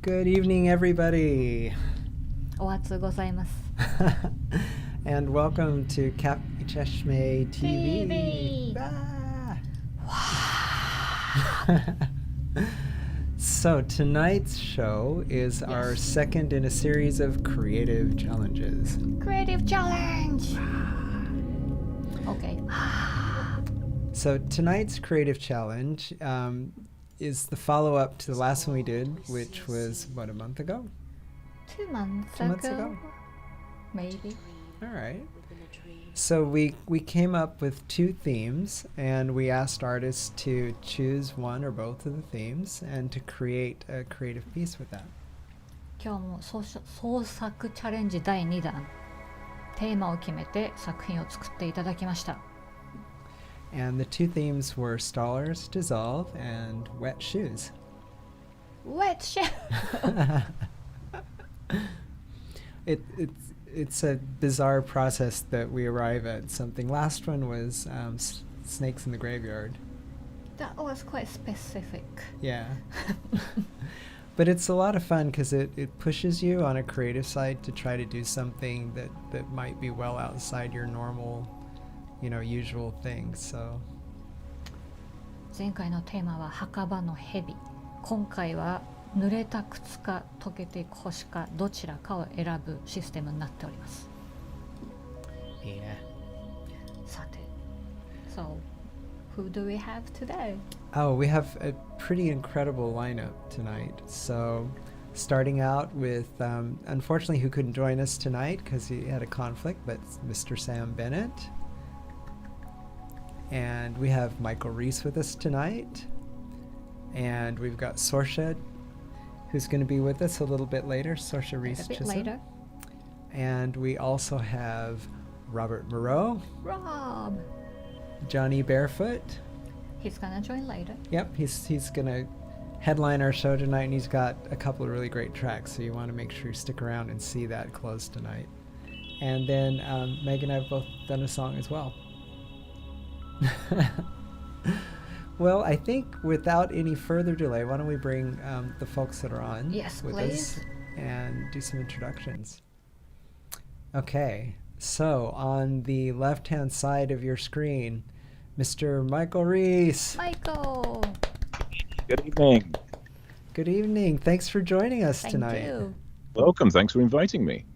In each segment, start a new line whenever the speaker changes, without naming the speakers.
Good evening, everybody.
お初ございます。
And welcome to Cap Cheshme TV.
TV.
So tonight's show is our second in a series of creative challenges.
Creative challenge. Okay.
So tonight's creative challenge is the follow-up to the last one we did, which was, what, a month ago?
2 months
2 months ago?
Maybe.
All right. So we came up with 2 themes, and we asked artists to choose one or both of the themes and to create a creative piece with that.
今日も創作チャレンジ第2弾。テーマを決めて作品を作っていただきました。
And the 2 themes were Stars Dissolve and Wet Shoes.
Wet shoes!
It's a bizarre process that we arrive at something. Last one was Snakes in the Graveyard.
That was quite specific.
Yeah. But it's a lot of fun because it pushes you on a creative side to try to do something that might be well outside your normal, usual things. So
前回のテーマは墓場の蛇。今回は濡れた靴か溶けていく星かどちらかを選ぶシステムになっております。
yeah.
さて、So, who do we have today?
Oh, we have a pretty incredible lineup tonight. So starting out with, unfortunately, who couldn't join us tonight because he had a conflict, but Mr. Sam Bennett. And we have Michael Reese with us tonight. And we've got Sorsha, who's going to be with us a little bit later. Sorsha Reese
A bit
Chisholm.
later.
And we also have Robert Moreau,
Rob.
Johnny Barefoot.
He's gonna join later.
Yep, he's going to headline our show tonight, and he's got a couple of really great tracks, so you want to make sure you stick around and see that close tonight. And then Meg and I have both done a song as well. Well, I think without any further delay, why don't we bring the folks that are on
Yes,
with
please.
us and do some introductions. Okay, so on the left-hand side of your screen, Mr. Michael Reese.
Michael.
Good evening.
Good evening. Thanks for joining us
Thank
tonight.
you.
Welcome. Thanks for inviting me.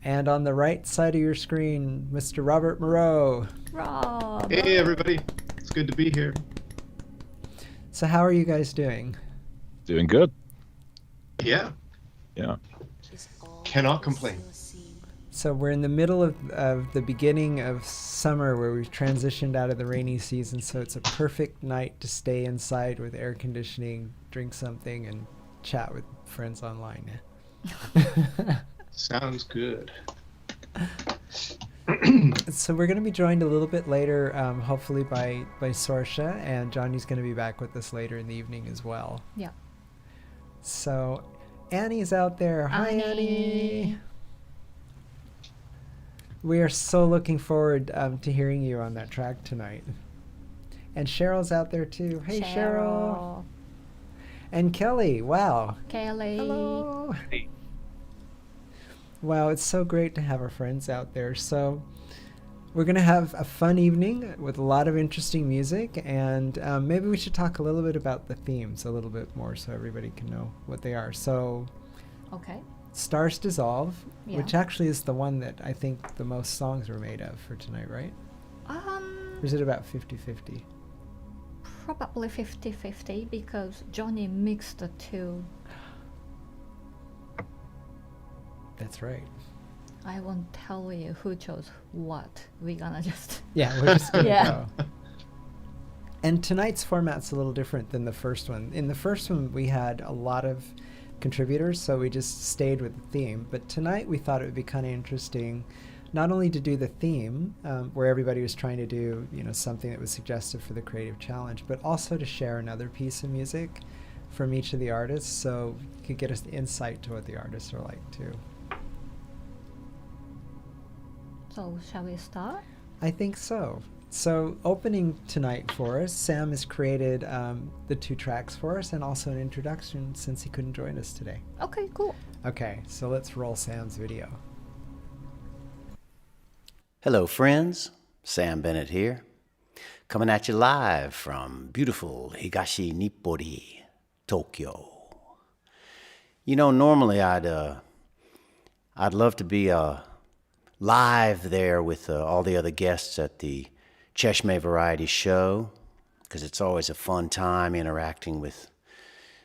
And on the right side of your screen, Mr. Robert Moreau.
Rob.
Hey everybody, it's good to be here.
So how are you guys doing?
Doing good.
Yeah,
Yeah.
cannot complain.
So we're in the middle of the beginning of summer where we've transitioned out of the rainy season, so it's a perfect night to stay inside with air conditioning, drink something, and chat with friends online.
Sounds good.
So we're going to be joined a little bit later, hopefully by Sorsha, and Johnny's going to be back with us later in the evening as well.
Yeah.
So Annie's out there. Hi, Annie. We are so looking forward to hearing you on that track tonight. And Cheryl's out there too. Hey, Cheryl. And Kelly. Wow.
Kelly.
Hello.
Hey.
Wow, it's so great to have our friends out there. So we're going to have a fun evening with a lot of interesting music, and maybe we should talk a little bit about the themes a little bit more so everybody can know what they are. So
Okay.
Stars Dissolve,
Yeah.
which actually is the one that I think the most songs were made of for tonight, right? Or is it about 50-50?
Probably 50-50 because Johnny mixed the two.
That's right.
I won't tell you who chose what. We're gonna just...
Yeah, we're just going to
Yeah.
go. And tonight's format's a little different than the first one. In the first one, we had a lot of contributors, so we just stayed with the theme. But tonight, we thought it would be kind of interesting not only to do the theme, where everybody was trying to do something that was suggestive for the creative challenge, but also to share another piece of music from each of the artists, so you could get us insight to what the artists are like too.
So, shall we start?
I think so. So opening tonight for us, Sam has created the 2 tracks for us and also an introduction since he couldn't join us today.
Okay, cool.
Okay, so let's roll Sam's video.
Hello, friends. Sam Bennett here, coming at you live from beautiful Higashi Nippori, Tokyo. You know, normally I'd love to be live there with all the other guests at the Cheshme Variety Show, because it's always a fun time interacting with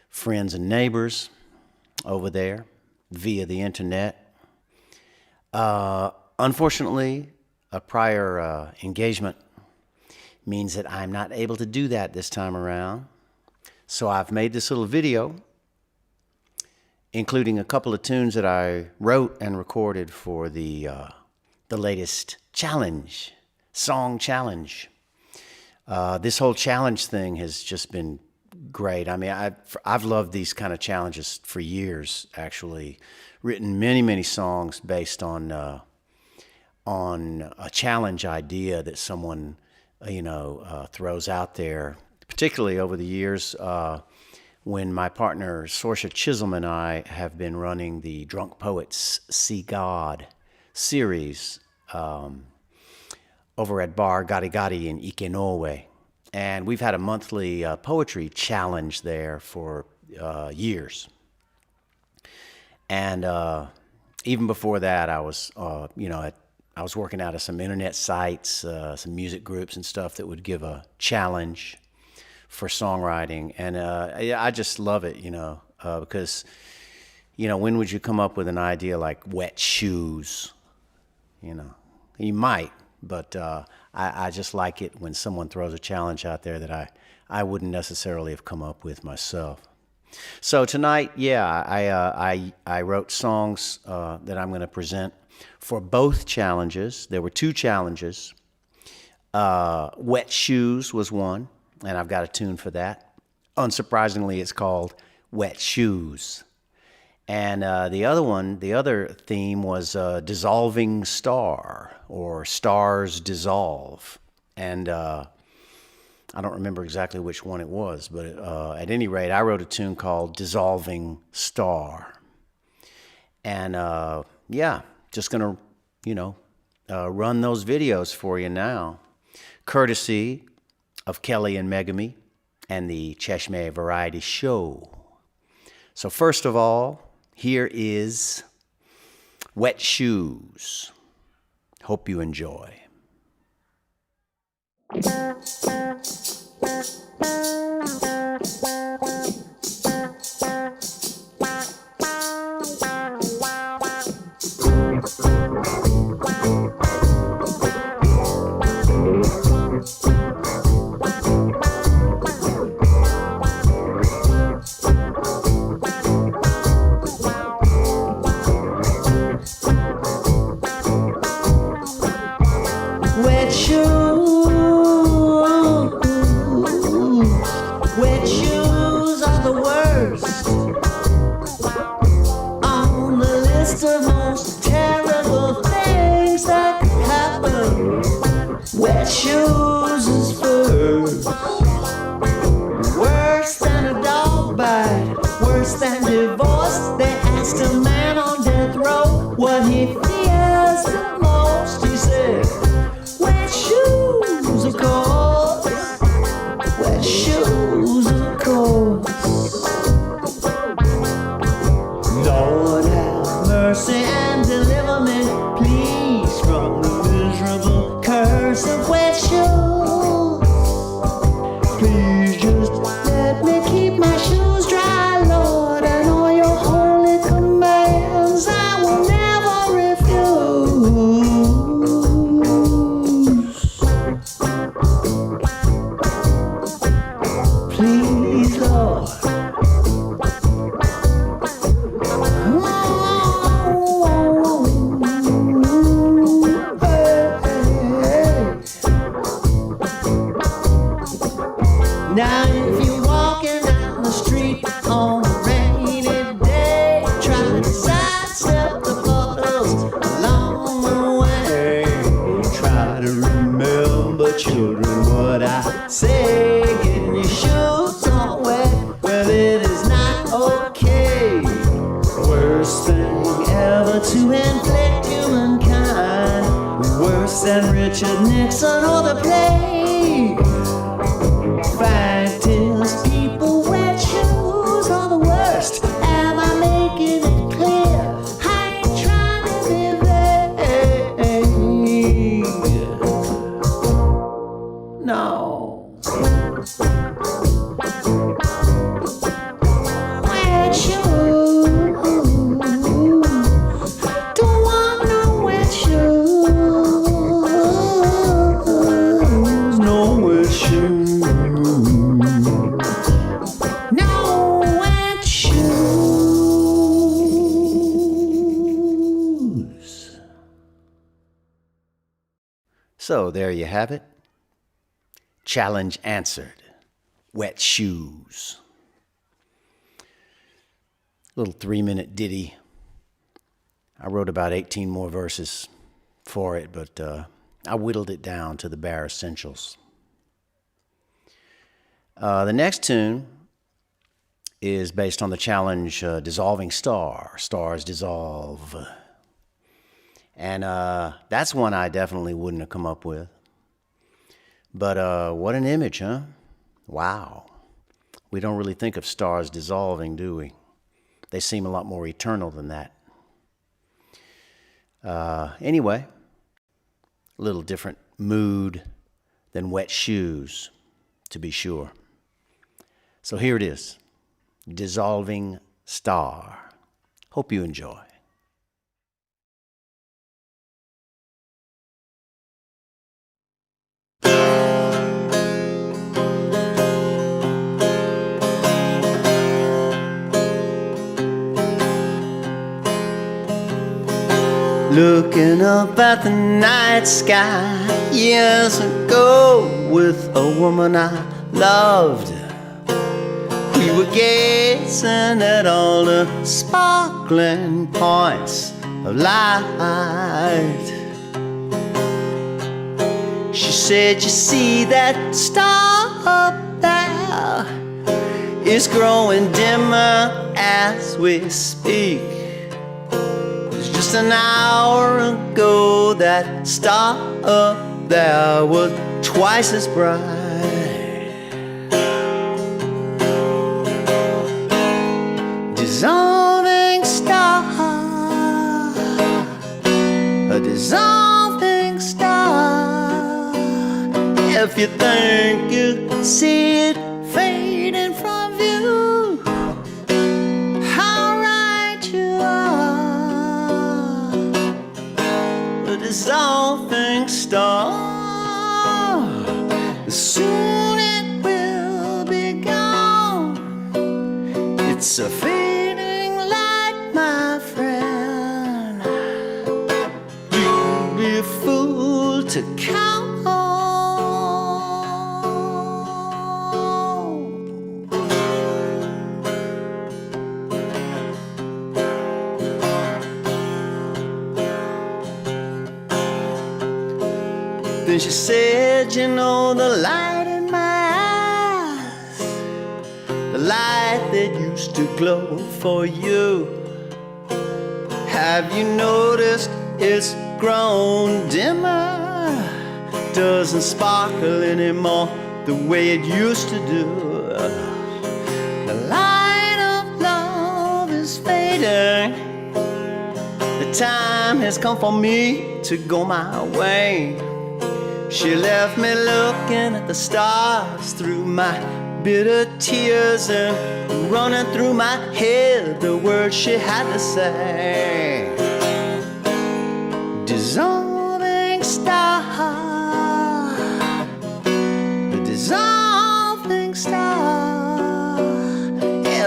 friends and neighbors over there via the internet. Unfortunately, a prior engagement means that I'm not able to do that this time around. So I've made this little video, including a couple of tunes that I wrote and recorded for the latest challenge, song challenge. This whole challenge thing has just been great. I mean, I've loved these kind of challenges for years, actually. Written many, many songs based on a challenge idea that someone, throws out there, particularly over the years when my partner Sorsha Chisholm and I have been running the Drunk Poets See God series over at Bar Gari Gari in Ikenoue. And we've had a monthly poetry challenge there for years. And even before that, I was, I was working out of some internet sites, some music groups and stuff that would give a challenge for songwriting. And I just love it, because, when would you come up with an idea like wet shoes? You might, but I just like it when someone throws a challenge out there that I wouldn't necessarily have come up with myself. So tonight, I wrote songs that I'm going to present for both challenges. There were 2 challenges. Wet Shoes was one, and I've got a tune for that. Unsurprisingly, it's called Wet Shoes. And the other theme was Dissolving Star, or Stars Dissolve. And I don't remember exactly which one it was, but at any rate, I wrote a tune called Dissolving Star. And just going to, run those videos for you now, courtesy of Kelly and Megami and the Cheshme Variety Show. So first of all, here is Wet Shoes. Hope you enjoy.
Wet shoes are the worst on the list of most terrible things that could happen. Wet shoes is first. Worse than a dog bite, worse than divorce. They asked a man on death row what he fears the most. He said, wet shoes, of course. Wet shoes, of course. Lord have mercy and deliver me, please, from the miserable curse of wet shoes. to inflict humankind, worse than Richard Nixon or the plague. Fact is, people wear shoes are the worst. Am I making it clear? I ain't trying to be vague. No. Wet shoes. Don't want no wet shoes. No wet shoes. No wet shoes.
So there you have it. Challenge answered. Wet shoes. Little 3-minute ditty. I wrote about 18 more verses for it, but I whittled it down to the bare essentials. The next tune is based on the challenge Dissolving Star. Stars dissolve. And that's one I definitely wouldn't have come up with. But what an image, huh? Wow. We don't really think of stars dissolving, do we? They seem a lot more eternal than that. Anyway, a little different mood than Wet Shoes, to be sure. So here it is, Dissolving Star. Hope you enjoy.
Looking up at the night sky years ago with a woman I loved. We were gazing at all the sparkling points of light. She said, you see that star up there is growing dimmer as we speak. Just an hour ago, that star up there was twice as bright. Dissolving star, a dissolving star. If you think you see it fading from view, how right you are. A dissolving star, soon it will be gone. It's a fading light, my friend. You'd be a fool to count on. Then she said, you know, the light in my eyes, the light that used to glow for you, have you noticed it's grown dimmer? Doesn't sparkle anymore the way it used to do. The light of love is fading. The time has come for me to go my way. She left me looking at the stars through my bitter tears and running through my head the words she had to say. Dissolving star, the dissolving star.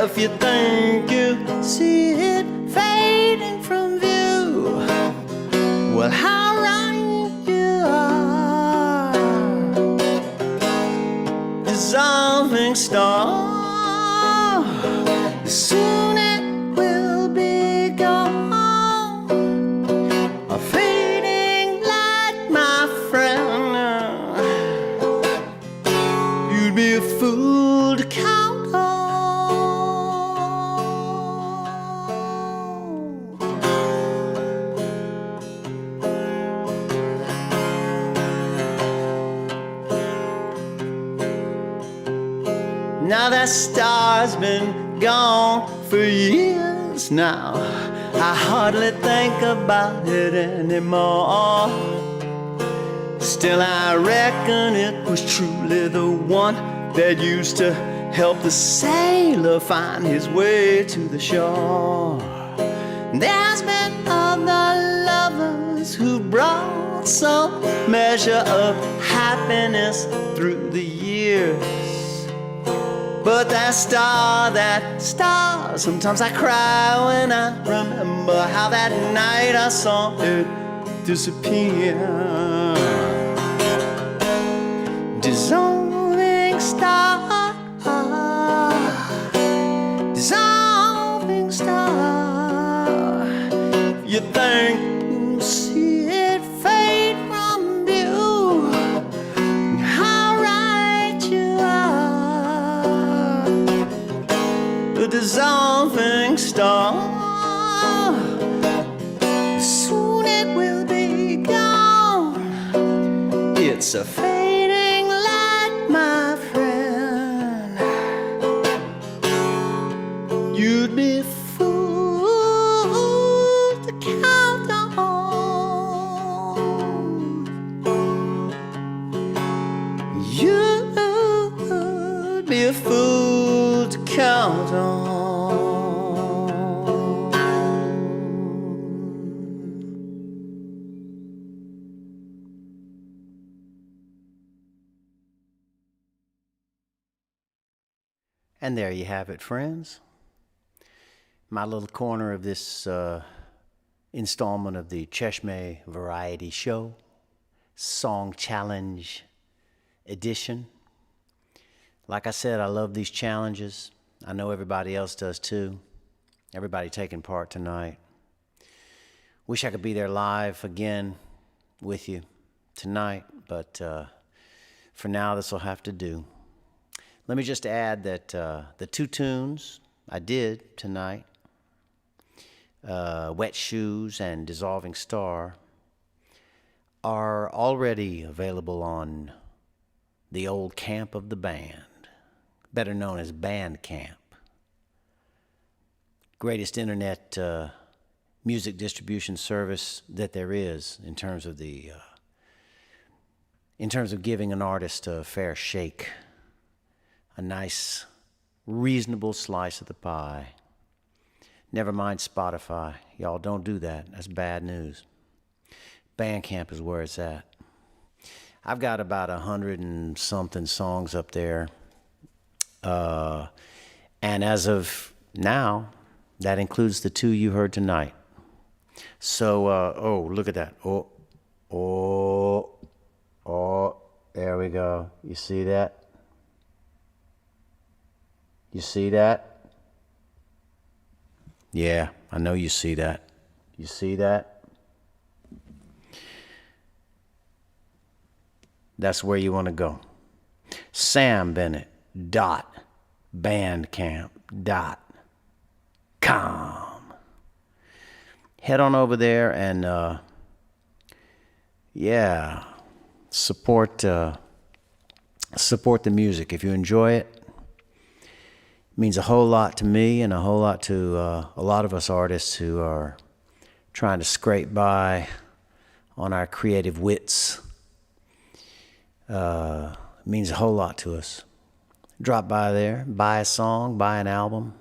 If you think you see it fading from view, well, how right you are. Dissolving star, soon it will be gone. A fading light, my friend. You'd be a fool to count on. that star's been gone for years now. I hardly think about it anymore. Still, I reckon it was truly the one that used to help the sailor find his way to the shore. There's been other lovers who brought some measure of happiness through the years. But that star, sometimes I cry when I remember how that night I saw it disappear. Dissolving star, dissolving star. You think you see it fade from view, how right you are. The dissolving star, soon it will be gone. It's a fading light, my friend. You'd be a fool to count on. You'd be a fool to count on. And there you have it, friends. My little corner of this installment of the Cheshme Variety Show, Song Challenge Edition. Like I said, I love these challenges. I know everybody else does too. Everybody taking part tonight. Wish I could be there live again with you tonight, but for now, this will have to do. Let me just add that the two tunes I did tonight, Wet Shoes and Dissolving Star, are already available on the old camp of the band, better known as Bandcamp. Greatest internet music distribution service that there is in terms of giving an artist a fair shake, a nice, reasonable slice of the pie. Never mind Spotify. Y'all don't do that. That's bad news. Bandcamp is where it's at. I've got about 100 and something songs up there. And as of now, that includes the two you heard tonight. So, oh, look at that. Oh, there we go. You see that? You see that? Yeah, I know you see that. You see that? That's where you want to go. SamBennett.bandcamp.com. Head on over there and, support the music. If you enjoy it, it means a whole lot to me and a whole lot to a lot of us artists who are trying to scrape by on our creative wits. It means a whole lot to us. Drop by there, buy a song, buy an album.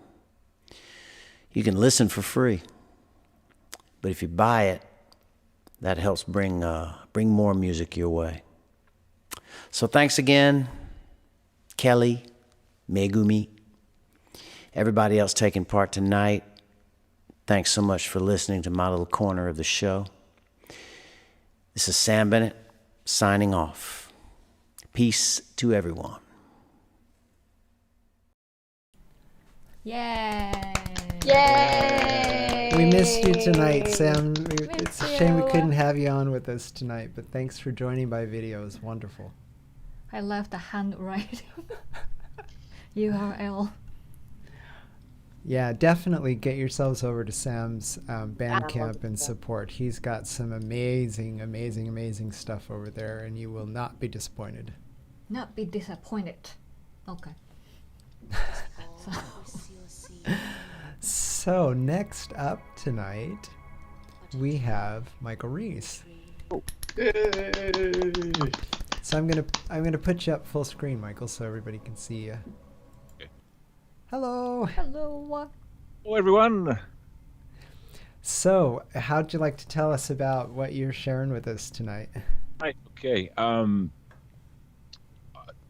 You can listen for free. But if you buy it, that helps bring more music your way. So thanks again, Kelly, Megumi, everybody else taking part tonight. Thanks so much for listening to my little corner of the show. This is Sam Bennett signing off. Peace to everyone.
Yay!
Yay!
We missed you tonight, Sam. It's a shame we couldn't have you on with us tonight, but thanks for joining by video. It was wonderful.
I left a handwriting URL.
Yeah, definitely get yourselves over to Sam's Bandcamp and support. He's got some amazing stuff over there, and you will not be disappointed.
Not be disappointed. Okay.
So next up tonight, we have Michael Reese.
Yay!
So I'm gonna put you up full screen, Michael, so everybody can see you.
Okay.
Hello.
Hello.
Hello, everyone.
So, how'd you like to tell us about what you're sharing with us tonight?
Right. Okay.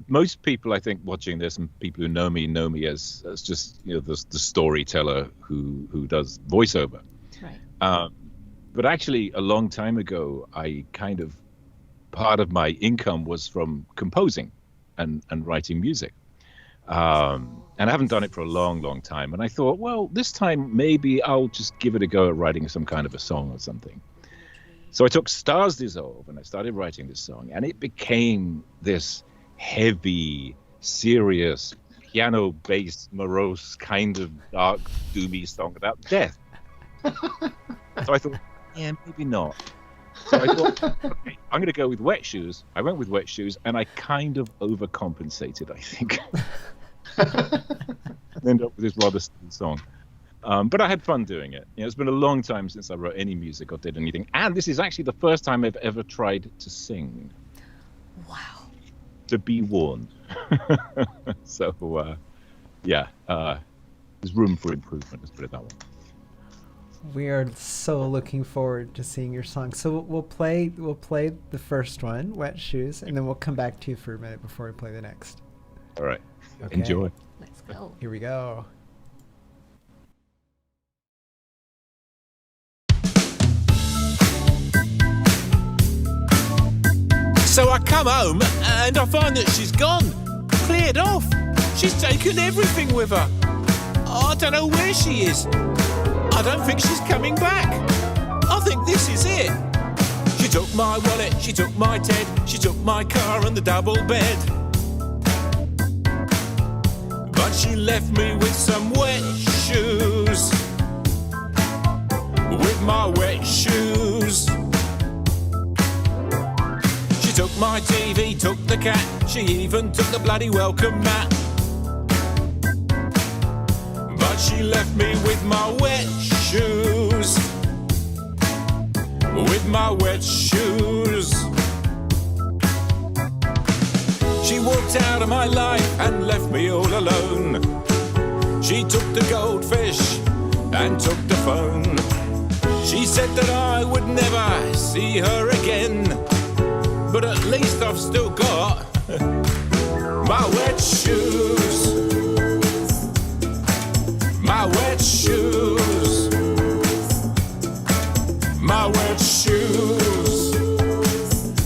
Most people, I think, watching this, and people who know me as just the storyteller who does voiceover.
Right.
But actually, a long time ago, I part of my income was from composing and writing music. And I haven't done it for a long time. And I thought, well, this time maybe I'll just give it a go at writing some kind of a song or something. So I took Stars Dissolve and I started writing this song, and it became this heavy, serious, piano-based, morose, kind of dark, doomy song about death. So I thought, yeah, maybe not. So I thought, okay, I'm going to go with Wet Shoes. I went with Wet Shoes, and I kind of overcompensated, I think. Ended up with this rather stupid song. But I had fun doing it. It's been a long time since I wrote any music or did anything. And this is actually the first time I've ever tried to sing.
Wow.
To be warned. So, there's room for improvement, let's put it that way.
We are so looking forward to seeing your song. So we'll play the first one, Wet Shoes, and then we'll come back to you for a minute before we play the next.
All right.
Okay.
Enjoy.
Let's go.
Here we go.
So I come home and I find that she's gone, cleared off. She's taken everything with her. I don't know where she is. I don't think she's coming back. I think this is it. She took my wallet, she took my Ted, she took my car and the double bed. But she left me with some wet shoes. With my wet shoes. She took my TV, took the cat, she even took the bloody welcome mat. But she left me with my wet shoes. With my wet shoes. She walked out of my life and left me all alone. She took the goldfish and took the phone. She said that I would never see her again. But at least I've still got my wet shoes. My wet shoes. My wet shoes.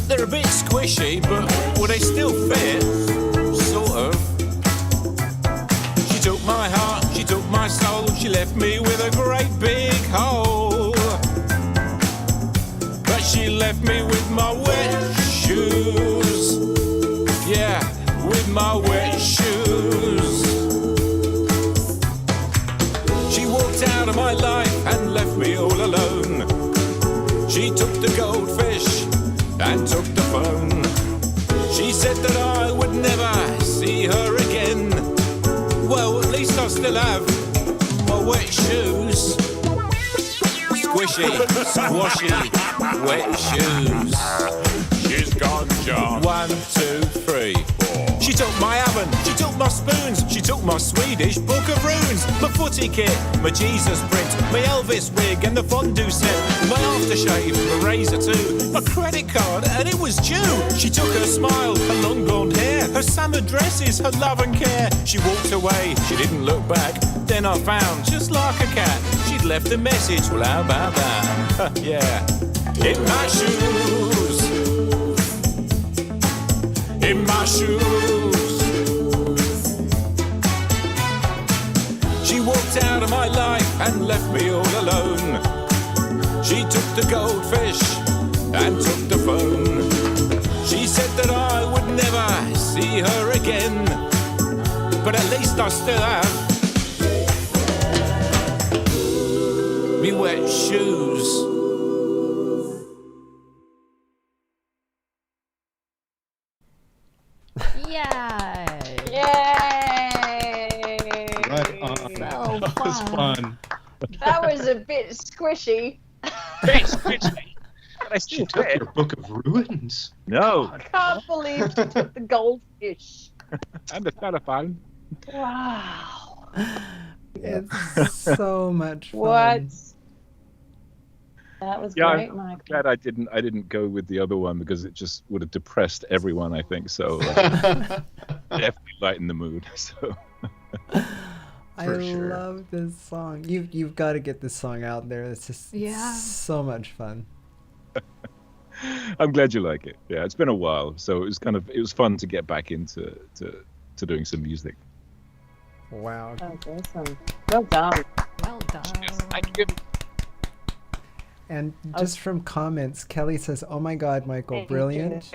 They're a bit squishy, but will they still fit? Sort of. She took my heart, she took my soul. She left me with a great big hole. But she left me with my wet shoes. Yeah, with my wet shoes. She walked out of my life and left me all alone. She took the goldfish and took the phone. She said that I would never see her again. Well, at least I still have my wet shoes. Squishy, squashy, wet shoes. She's gone, John. 1, 2, 3, 4. She took my oven, she took my spoons, she took my Swedish book of runes, my footy kit, my Jesus print, my Elvis wig and the fondue set, my aftershave, my razor too, my credit card, and it was due. She took her smile, her long blonde hair, her summer dresses, her love and care. She walked away, she didn't look back. Then I found, just like a cat, she'd left a message. Well, how about that? Yeah. In my shoes. In my shoes. She walked out of my life and left me all alone. She took the goldfish and took the phone. She said that I would never see her again. But at least I still have me wet shoes.
Yay!
Yay! That was a bit squishy.
But I
She
still
took
fit.
your Book of Ruins.
No,
I can't believe she took the goldfish.
and the telephone.
Wow.
It's so much fun.
What? That was
Yeah,
great,
I'm
Michael.
glad I didn't go with the other one because it just would have depressed everyone, I think. So definitely lighten the mood. So
I
For sure.
love this song. You've got to get this song out there. It's just
Yeah.
so much fun.
I'm glad you like it. Yeah, it's been a while, so it was fun to get back into to doing some music.
Wow.
That's awesome. Well done.
Well done.
Thank you.
And just from comments, Kelly says, "Oh my God, Michael, brilliant."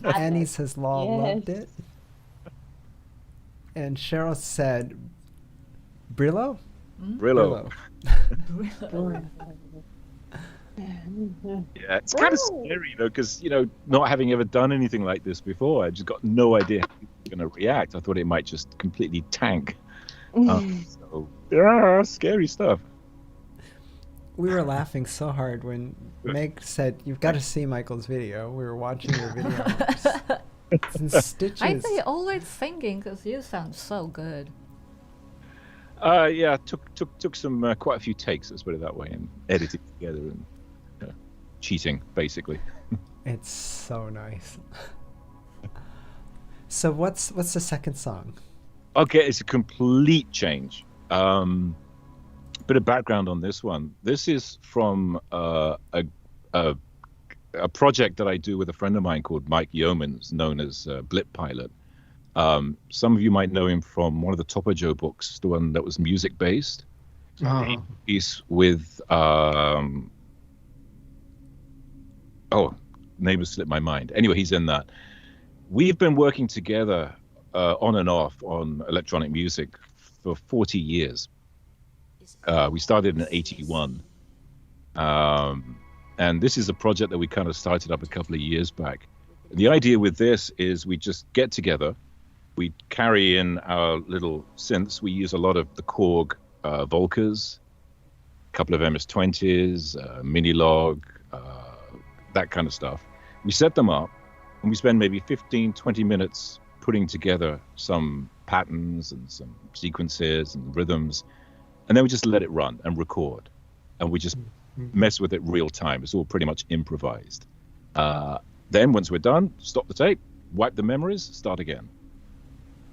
Annie says, "Lol, loved
Yes.
it." And Cheryl said, "Brillo."
Brillo. Yeah, it's kind of
Woo.
scary though, because not having ever done anything like this before, I just got no idea how people were going to react. I thought it might just completely tank. So yeah, scary stuff.
We were laughing so hard when Meg said, "You've got to see Michael's video." We were watching your video. It's in stitches.
I think always singing because you sound so good.
Yeah, took some quite a few takes, let's put it that way, and edited together and cheating basically.
It's so nice. So what's the second song?
Okay, it's a complete change. Bit of background on this one. This is from a project that I do with a friend of mine called Mike Yeomans, known as Blip Pilot. Some of you might know him from one of the Topo Joe books, the one that was music based. He's with name has slipped my mind. Anyway, he's in that. We've been working together on and off on electronic music for 40 years. We started in '81. And this is a project that we kind of started up a couple of years back. The idea with this is we just get together, we carry in our little synths. We use a lot of the Korg Volkers, a couple of MS-20s, Minilog, that kind of stuff. We set them up and we spend maybe 15, 20 minutes putting together some patterns and some sequences and rhythms. And then we just let it run and record. And we just mess with it real time. It's all pretty much improvised. Then once we're done, stop the tape, wipe the memories, start again.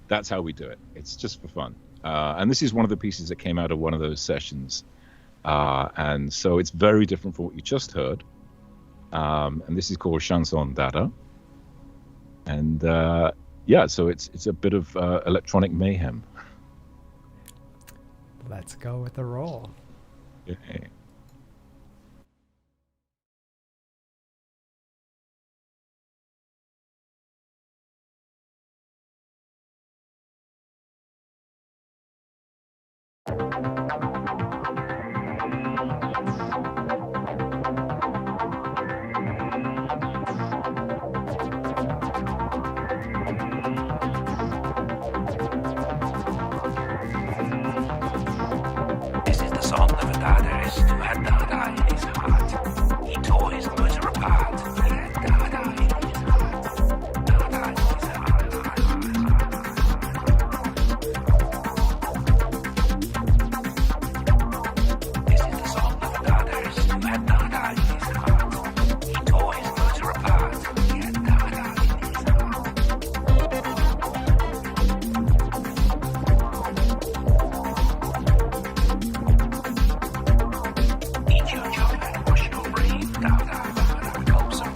That's how we do it. It's just for fun. And this is one of the pieces that came out of one of those sessions. And so it's very different from what you just heard. And this is called Chanson Dada. And so it's a bit of electronic mayhem.
Let's go with the roll.
Okay.
This is the song of a Dadaist who had Dada in his heart. He tore his motor apart. He had Dada in his heart. Dada in his heart. This is the song of a Dadaist who had Dada in his heart. He tore his motor apart. He had Dada in his heart. Eat your chocolate, wash your brain, Dada, Dada, close and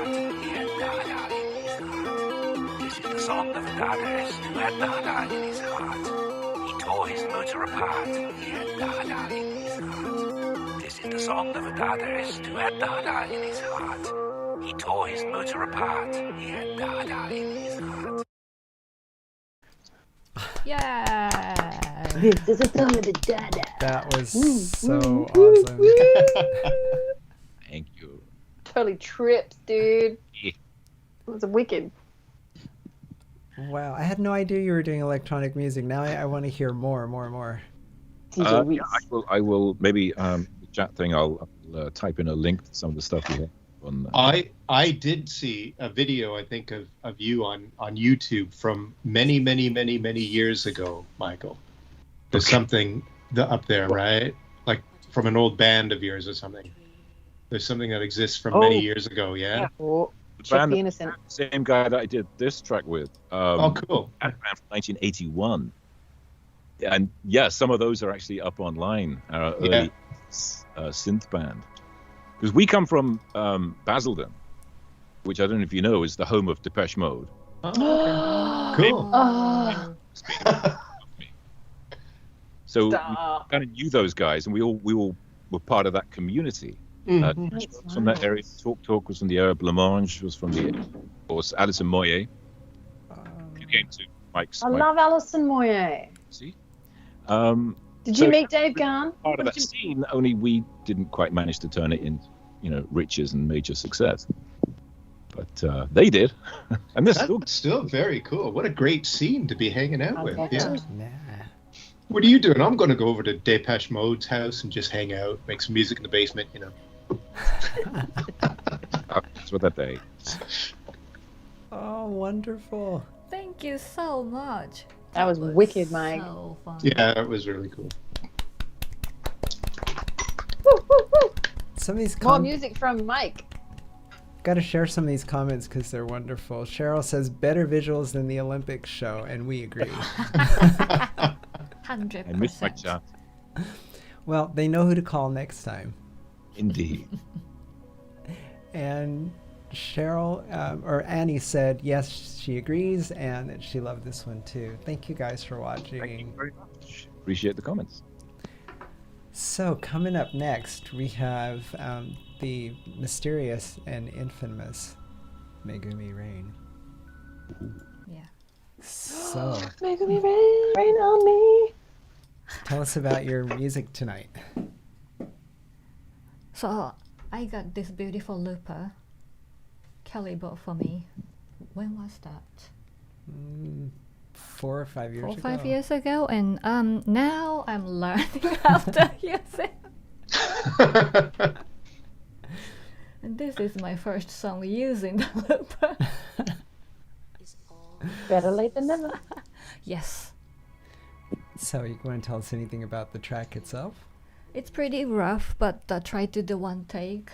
heart. He had Dada in his heart. This is the song of a Dadaist who had Dada in his heart. He tore his motor apart. He had Dada in his heart. This is the song of a Dadaist who had Dada in his heart. He tore his motor apart. He had Dada in his heart.
Yeah.
This is a song of the Dada.
That was so awesome.
Thank you.
Totally trips, dude.
Yeah.
It was wicked.
Wow, I had no idea you were doing electronic music. Now I want to hear more.
DJ Reese.
I will maybe the chat thing. I'll type in a link to some of the stuff we have on.
I did see a video, I think, of you on YouTube from many years ago, Michael. There's something up there, right? Like from an old band of yours or something. There's something that exists from many years ago, yeah?
Oh,
The
Chip
band-
the Innocent.
Same guy that I did this track with.
Oh, cool.
Band from 1981. And yeah, some of those are actually up online. Our early synth band. Because we come from Basildon, which I don't know if you know is the home of Depeche Mode.
Oh, okay. Cool.
Oh,
So we
stop.
kind of knew those guys, and we all were part of that community.
Mm.
That's
Was from that area. Talk was from the area. Blancmange was from the, of course, Alison Moyer. You came to Mike's.
I love Alison Moyer.
See?
Did
So-
you meet Dave Garn?
Part of that scene, only we didn't quite manage to turn it into, riches and major success. But they did, and this still.
That's still very cool. What a great scene to be hanging out with.
Okay.
Yeah.
Nah.
What are you doing? I'm going to go over to Depeche Mode's house and just hang out, make some music in the basement,
That's what that day.
Oh, wonderful.
Thank you so much.
That was wicked, Mike.
So fun.
Yeah, that was really cool.
Woo, woo, woo.
Some of these
More music from Mike.
got to share some of these comments because they're wonderful. Cheryl says better visuals than the Olympics show, and we agree.
100%.
I missed my chat.
Well, they know who to call next time.
Indeed.
And Cheryl or Annie said yes, she agrees, and that she loved this one too. Thank you guys for watching.
Thank you very much. Appreciate the comments.
So coming up next, we have the mysterious and infamous Megumi Rain.
Yeah.
So
Make me rain on me.
tell us about your music tonight.
So I got this beautiful looper. Kelly bought for me. When was that?
4 or 5 years
4 or
ago.
5 years ago, and now I'm learning how to use it. And this is my first song using the looper.
Better late than never.
Yes,
So you want to tell us anything about the track itself?
it's pretty rough, but try to do one take.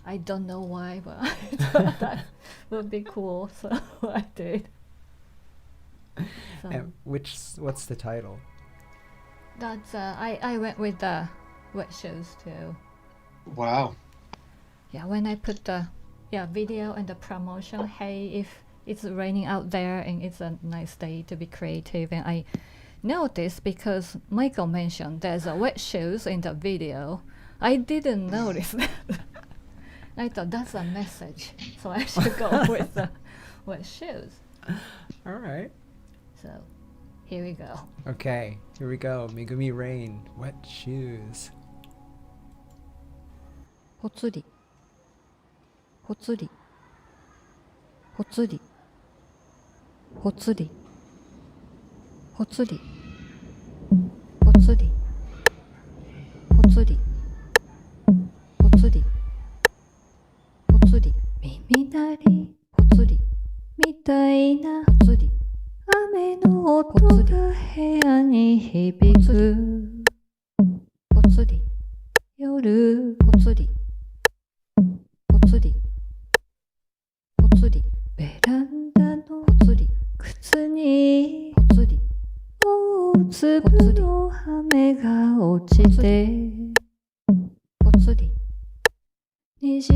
I don't know why, but I thought that would be cool, so I did. So
And what's the title?
that's I went with the wet shoes too.
Wow.
Yeah, when I put the video and the promotion, hey, if it's raining out there and it's a nice day to be creative, and I noticed because Michael mentioned there's a wet shoes in the video. I didn't notice that. I thought that's a message, so I should go with the wet shoes.
All right.
So here we go.
Okay, here we go. Megumi Rain, Wet Shoes.
ぽつりぽつりぽつりぽつりぽつりぽつりぽつりぽつりぽつり耳鳴りぽつりみたいなぽつり雨の音が部屋に響くぽつり夜ぽつりぽつりぽつりベランダのぽつり靴にぽつり大粒の雨が落ちてぽつり虹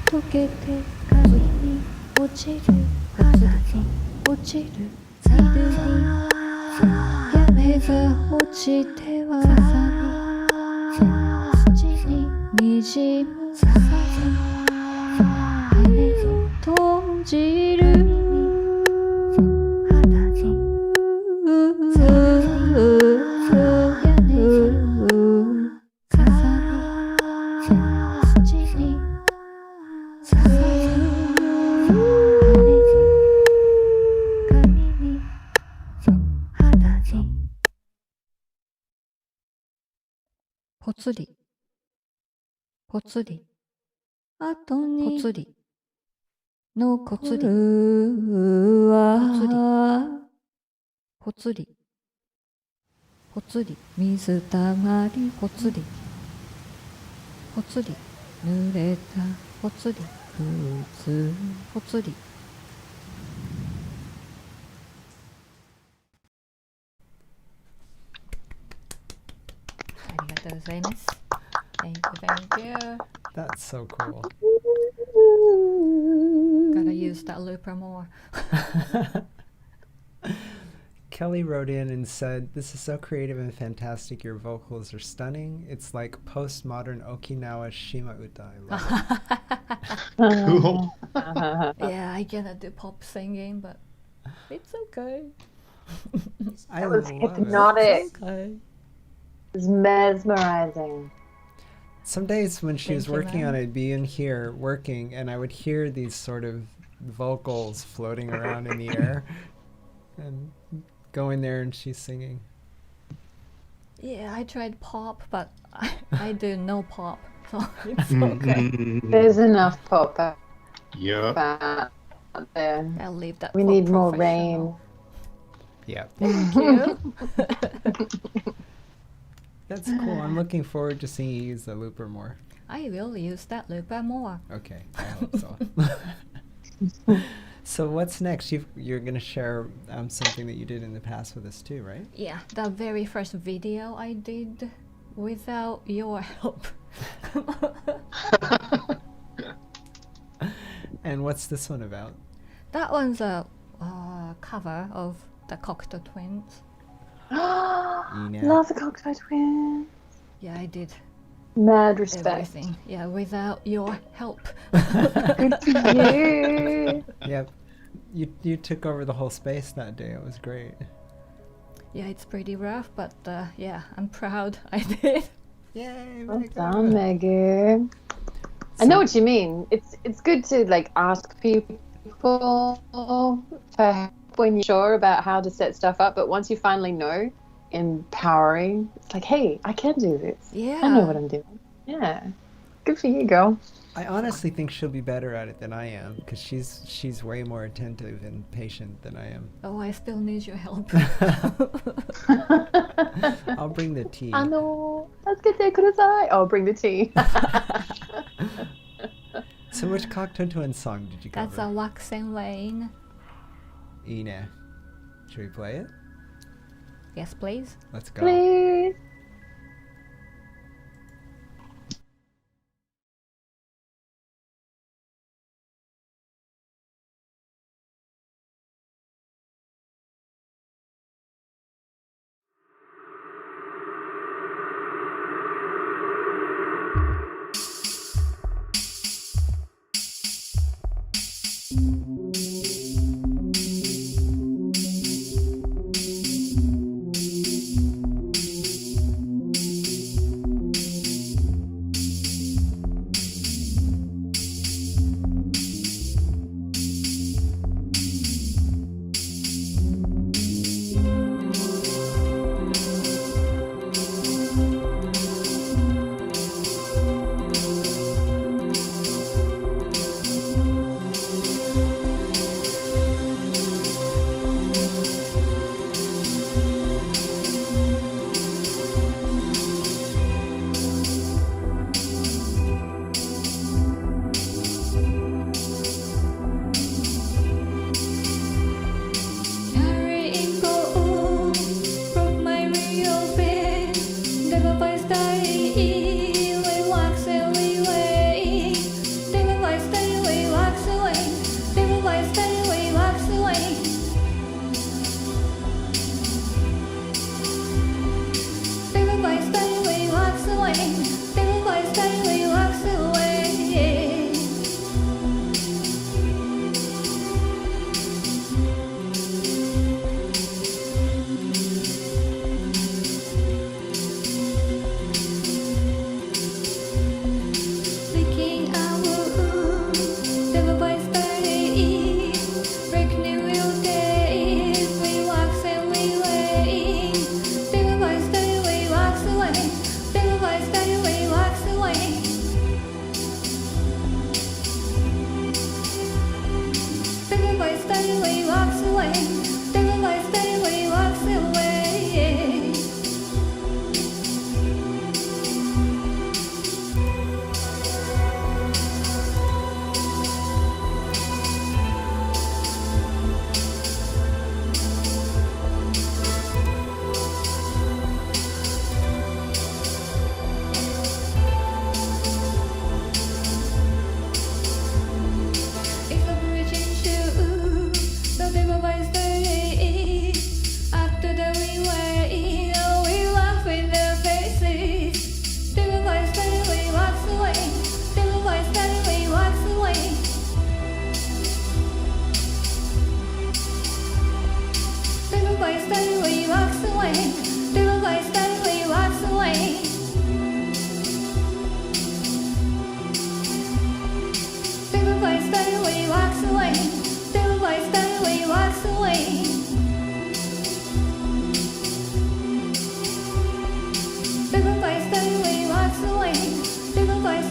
溶けて風に落ちる肌に落ちる水にやめが落ちては土ににじむ風羽を閉じる肌に屋根が風に土にぽつりぽつり後にぽつり残るはぽつりぽつり水たまりぽつりぽつり濡れたぽつり靴ぽつりありがとうございます。Thank you, thank you.
That's so cool.
Gotta use that looper more.
Kelly wrote in and said, "This is so creative and fantastic. Your vocals are stunning. It's like postmodern Okinawa Shima Uta. I love it."
Cool.
Yeah, I cannot do pop singing, but it's okay.
I
was
love
hypnotic.
it.
Okay.
It's mesmerizing.
Some days when she was
Thank you,
working on
ma'am.
it, I'd be in here working, and I would hear these sort of vocals floating around in the air, and go in there and she's singing.
Yeah, I tried pop, but I do no pop, so it's okay.
There's enough pop out
Yeah.
there.
I'll leave that.
We
for
need more
professional.
rain.
Yeah,
Thank you.
that's cool. I'm looking forward to seeing you use the looper more.
I will use that looper more.
Okay, I hope so. So what's next? You're going to share something that you did in the past with us too, right?
Yeah, the very first video I did without your help.
And what's this one about?
That one's a cover of the Cocteau Twins.
Ina.
Love the Cocteau Twins.
Yeah, I did
Mad respect.
everything. Yeah, without your help.
Good for you.
Yep. You took over the whole space that day. It was great.
Yeah, it's pretty rough, but yeah, I'm proud I did.
Yay!
Well
Megan.
done, Megan. I know what you mean. It's good to like ask people for help when you're sure about how to set stuff up, but once you finally know, empowering. It's like, hey, I can do this.
Yeah.
I know what I'm doing. Yeah. Good for you, girl.
I honestly think she'll be better at it than I am because she's way more attentive and patient than I am.
Oh, I still need your help.
I'll bring the tea.
助けてください. Oh, bring the tea.
So which Cocteau Twins song did you cover?
That's a Wax and Rain.
Ina. Should we play it?
Yes, please.
Let's go.
Please.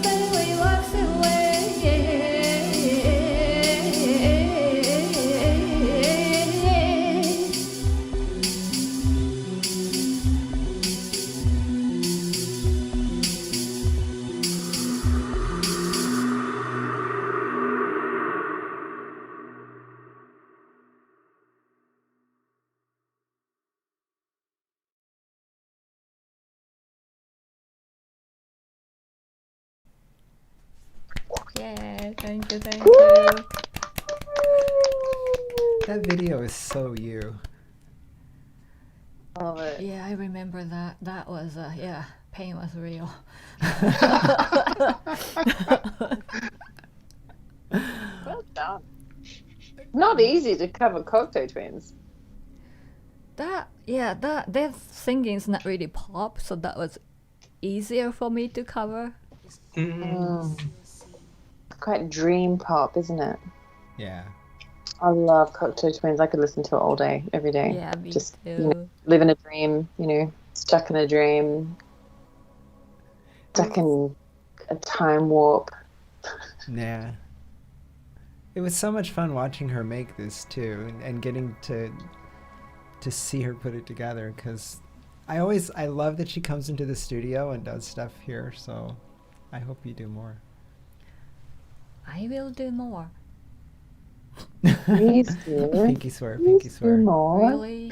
suddenly walks away. Yeah, thank you, thank you.
That video is so you.
Love it.
Yeah, I remember that. That was, yeah, pain was real.
Well done. Not easy to cover Cocteau Twins.
Their singing is not really pop, so that was easier for me to cover.
Quite dream pop, isn't it?
Yeah.
I love Cocteau Twins. I could listen to it all day, every day.
Yeah, me
Just
too.
living a dream, stuck in a dream, stuck in a time warp.
Yeah. It was so much fun watching her make this too, and getting to see her put it together, because I love that she comes into the studio and does stuff here, so I hope you do more.
I will do more.
Please do.
Pinky swear, pinky
Please do
swear.
more.
Really?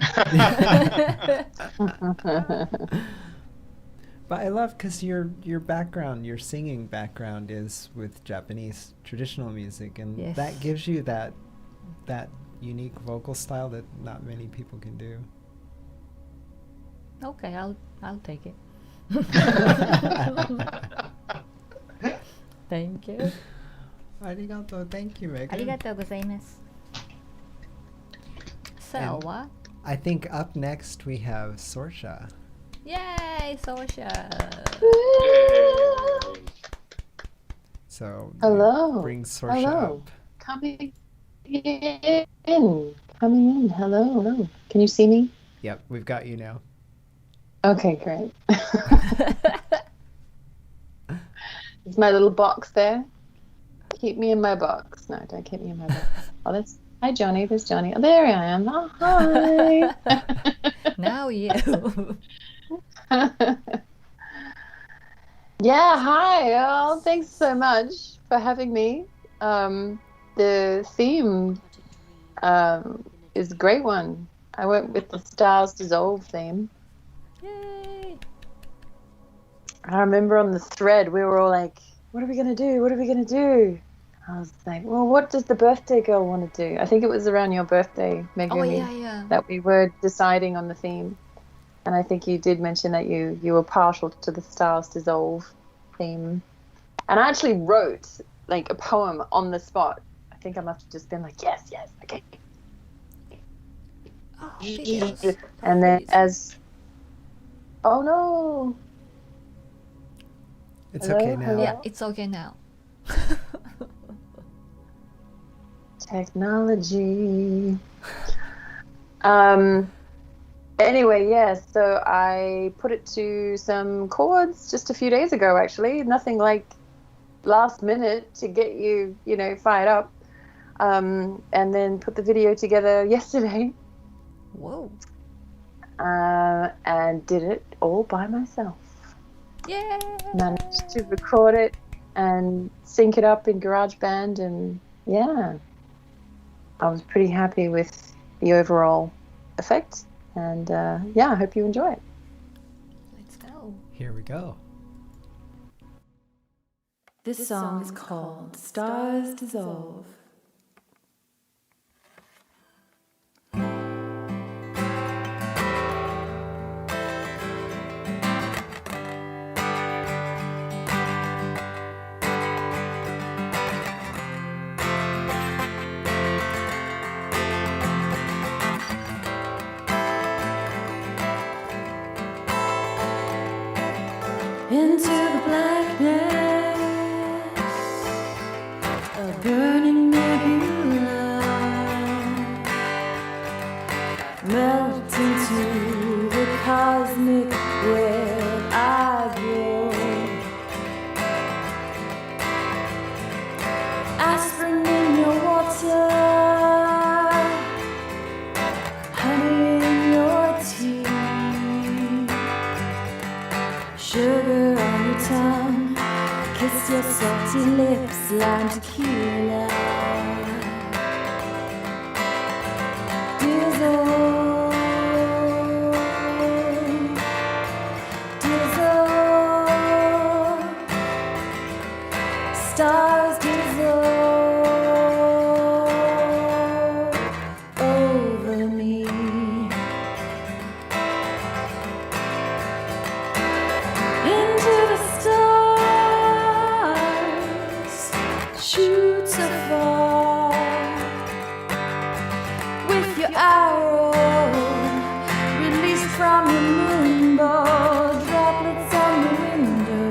But I love because your background, your singing background is with Japanese traditional music, and
Yes.
that gives you that unique vocal style that not many people can do.
Okay, I'll take it. Thank you.
Arigato, thank you, Megan.
ありがとうございます。So what?
I think up next we have Sorsha.
Yay, social.
So
Hello.
bring Sorsha
Hello.
up.
Coming in. Coming in. Hello. Hello. Can you see me?
Yep, we've got you now.
Okay, great. Is my little box there? Keep me in my box. No, don't keep me in my box. Oh, that's... Hi, Johnny. There's Johnny. Oh, there I am. Oh, hi.
Now you.
Yeah, hi. Oh, thanks so much for having me. The theme is a great one. I went with the Stars Dissolve theme.
Yay.
I remember on the thread we were all like, what are we going to do? What are we going to do? I was like, well, what does the birthday girl want to do? I think it was around your birthday, Megumi,
Oh yeah.
that we were deciding on the theme. And I think you did mention that you were partial to the Stars Dissolve theme. And I actually wrote like a poem on the spot. I think I must have just been like, yes, okay.
Oh, videos.
And then
Please.
as... Oh no!
It's
Hello,
okay now.
hello?
Yeah, it's okay now.
Technology. Anyway, yeah, so I put it to some chords just a few days ago, actually. Nothing like last minute to get you, fired up. And then put the video together yesterday.
Whoa.
And did it all by myself.
Yay.
Managed to record it and sync it up in GarageBand, and yeah, I was pretty happy with the overall effect, and yeah, I hope you enjoy it.
Let's go.
Here we go.
This song is called Stars Dissolve. Into the blackness, a burning nebula, melt into the cosmic web I grow. salty lips, lime tequila. Dissolve, dissolve, stars dissolve over me. Into the stars, shoots afar. With your arrow, released from your moonbow, droplets on the window.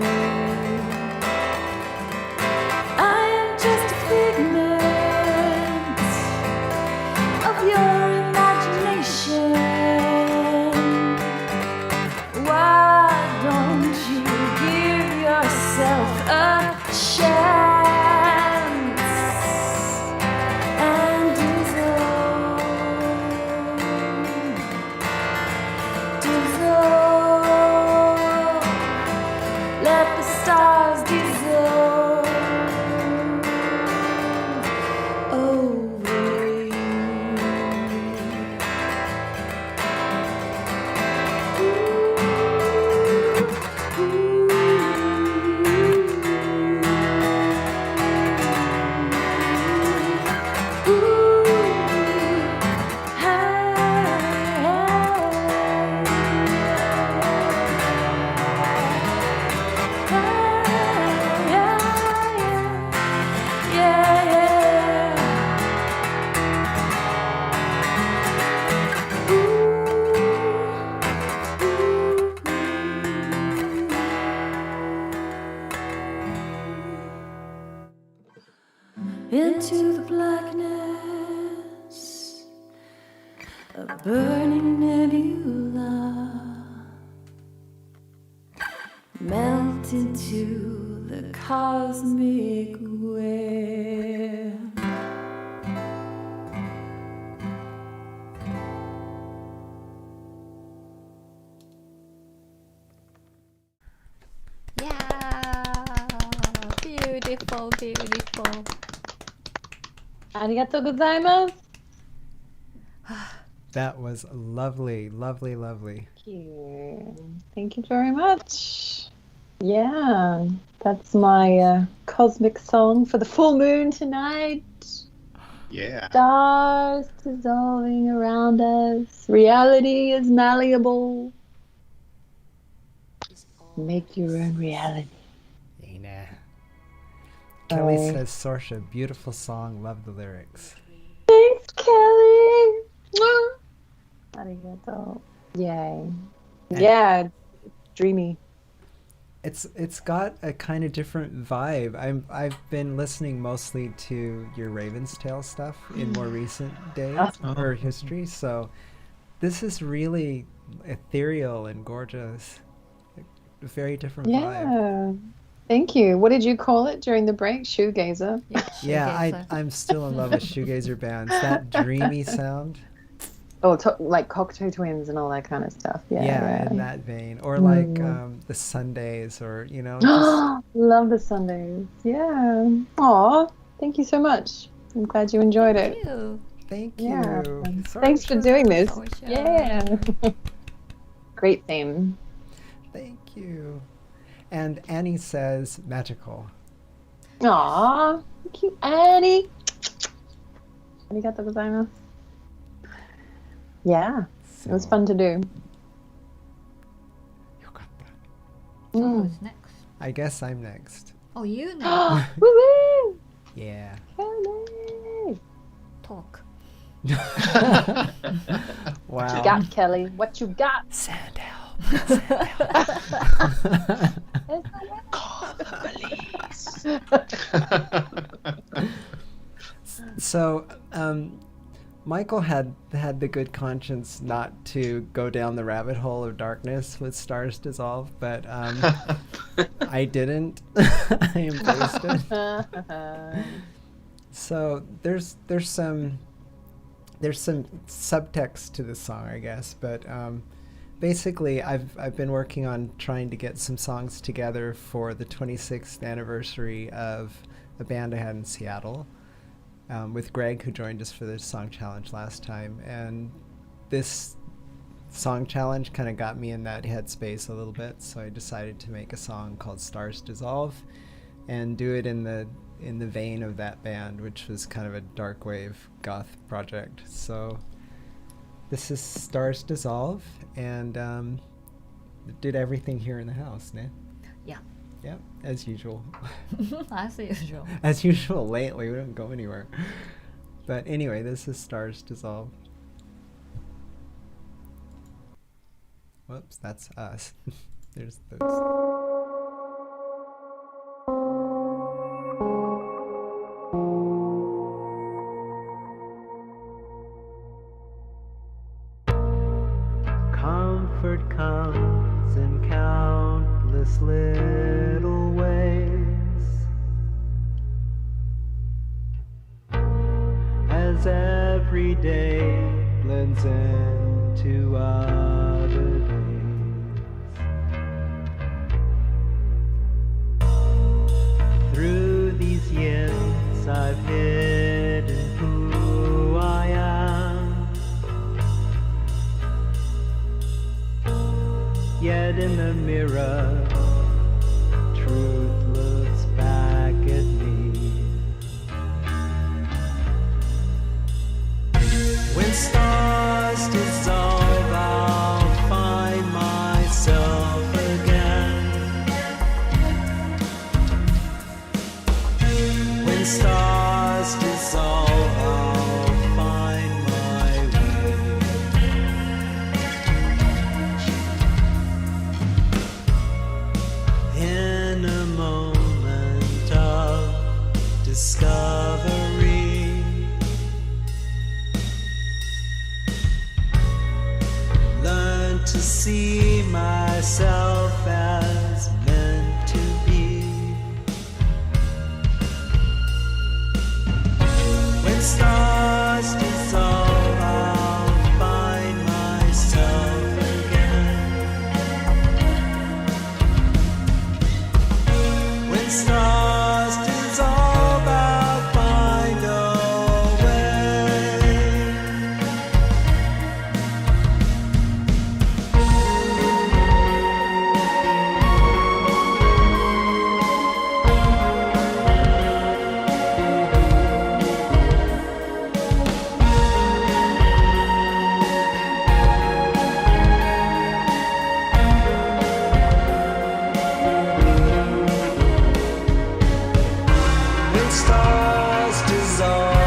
I am just a figment of your imagination. Why don't you give yourself a chance and dissolve, let the stars dissolve over you. Into the blackness, a burning nebula, melt into the cosmic web.
Yeah, beautiful, beautiful.
Arigatou gozaimasu.
That was lovely, lovely, lovely.
Thank you. Thank you very much. Yeah, that's my cosmic song for the full moon tonight.
Yeah.
Stars dissolving around us. Reality is malleable. Make your own reality.
Nah. Kelly
Oh.
says, Sorsha, beautiful song, love the lyrics.
Thanks, Kelly. Mwah. Arigato. Yay. Yeah, it's dreamy.
It's got a kind of different vibe. I've been listening mostly to your Raven's Tale stuff in more recent days or history, so this is really ethereal and gorgeous. A very different vibe.
Yeah. Thank you. What did you call it during the break? Shoegazer.
Yeah, I'm still in love with shoegazer bands. That dreamy sound.
Oh, like Cocteau Twins and all that kind of stuff. Yeah.
In that vein. Or like the Sundays or, just,
Love the Sundays. Yeah. Aw, thank you so much. I'm glad you enjoyed it.
thank you.
Yeah. Thanks for doing this.
Sorsha.
Yeah. Great theme.
Thank you. And Annie says magical.
Aw, thank you, Annie. Arigatou gozaimasu. Yeah, it was fun to do.
So who's next?
I guess I'm next.
Oh, you next.
Woo-woo!
Yeah.
Kelly!
Talk.
What you
Wow.
got, Kelly? What you got?
Send help. So, Michael had the good conscience not to go down the rabbit hole of darkness with Stars Dissolve, but I didn't. I embraced it. So there's some subtext to the song, I guess, but basically, I've been working on trying to get some songs together for the 26th anniversary of a band I had in Seattle, with Greg, who joined us for the song challenge last time. And this song challenge kind of got me in that headspace a little bit, so I decided to make a song called Stars Dissolve and do it in the vein of that band, which was kind of a dark wave goth project. So this is Stars Dissolve, and did everything here in the house, ne?
Yeah.
Yeah, as usual.
As usual.
As usual lately, we don't go anywhere. But anyway, this is Stars Dissolve. Whoops, that's us. There's those. Comfort comes in countless little ways, as every day blends into other days. Through these years I've hidden who I am, yet in the mirror truth looks back at me. When stars dissolve, I'll find myself again. When stars dissolve, I'll find my way. In a moment of discovery, learn to see myself as meant to be. When stars dissolve, I'll find myself again. When stars dissolve, I'll find a way. When stars dissolve,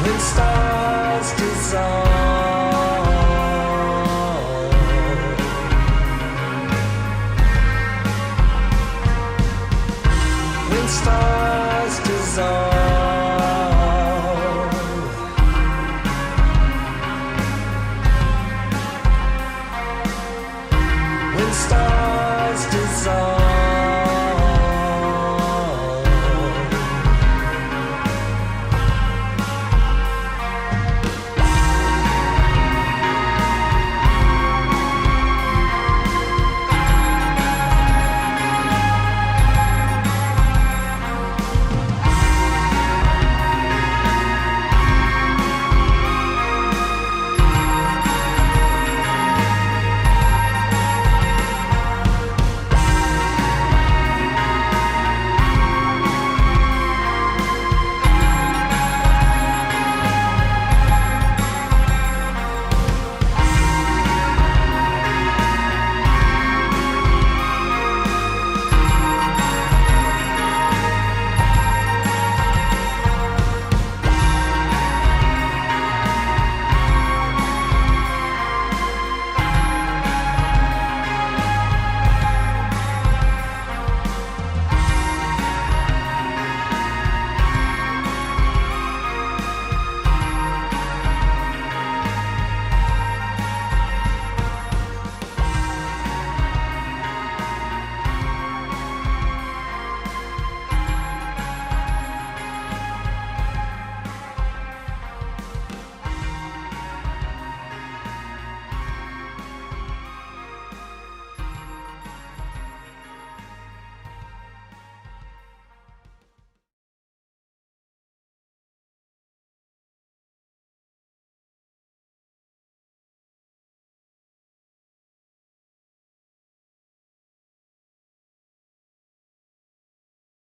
when stars dissolve, when stars dissolve, when stars dissolve.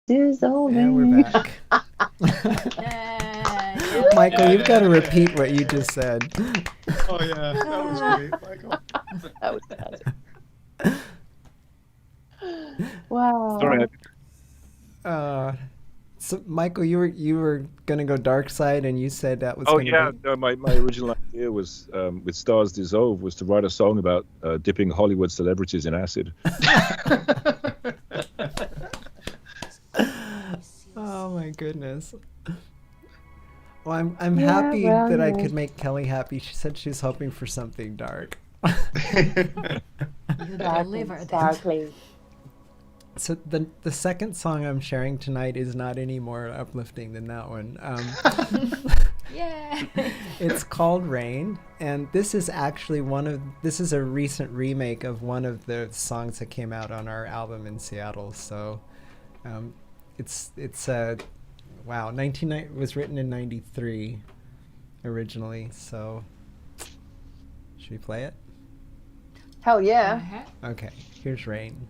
dissolving.
And we're back.
Yeah.
Michael, you've got to repeat what you just said.
Oh yeah, that was great, Michael.
That was bad. Wow.
Sorry,
So Michael, you were gonna go dark side, and you said that was.
Oh
gonna
yeah,
be...
no, my original idea was with Stars Dissolve was to write a song about dipping Hollywood celebrities in acid.
Oh my goodness. Well, I'm
Yeah,
happy
well,
that I
yeah.
could make Kelly happy. She said she's hoping for something dark.
You delivered it.
Exactly.
So the second song I'm sharing tonight is not any more uplifting than that one.
Yeah.
It's called Rain, and this is actually this is a recent remake of one of the songs that came out on our album in Seattle. So it's wow, was written in 93 originally. So should we play it?
Hell yeah.
Uh-huh.
Okay, here's Rain.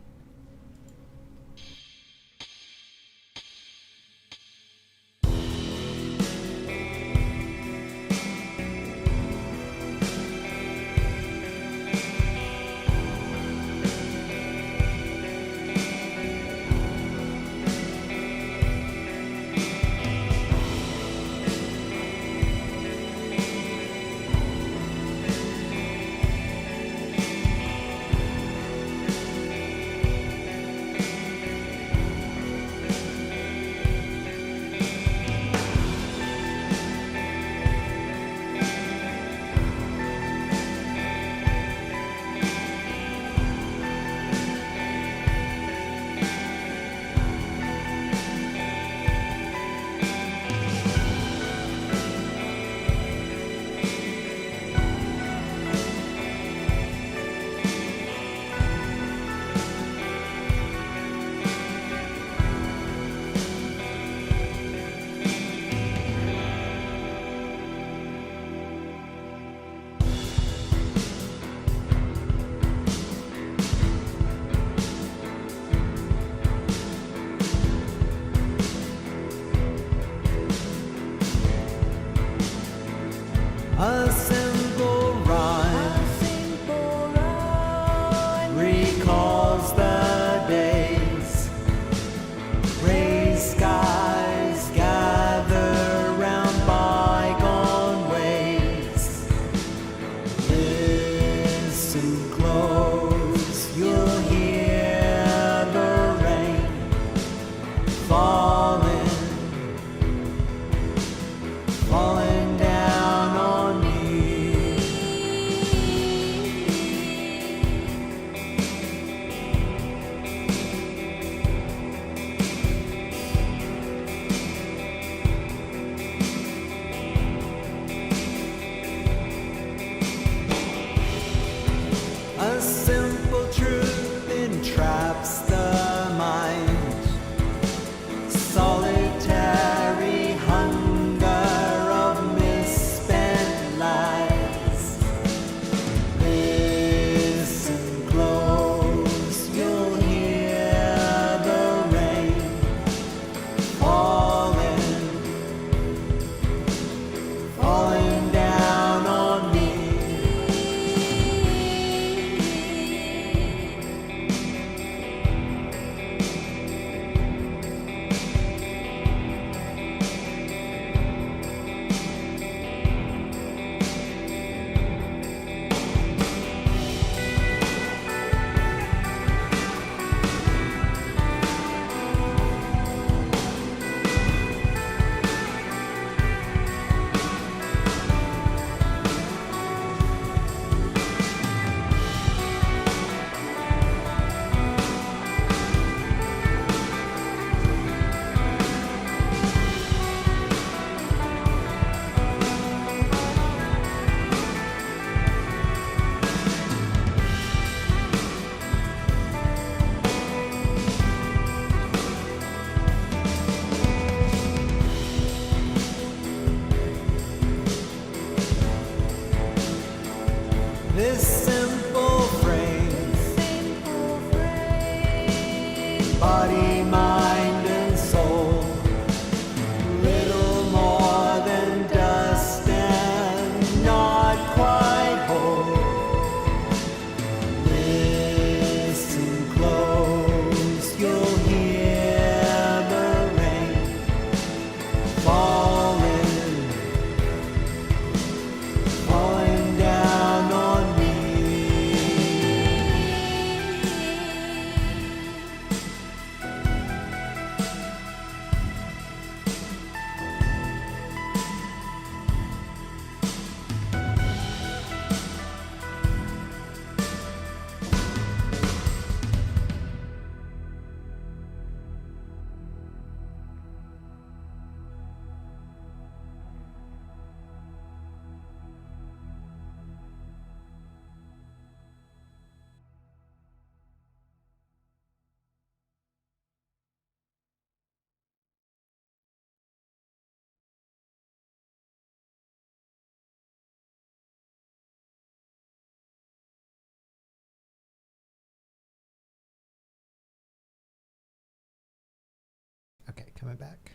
coming back.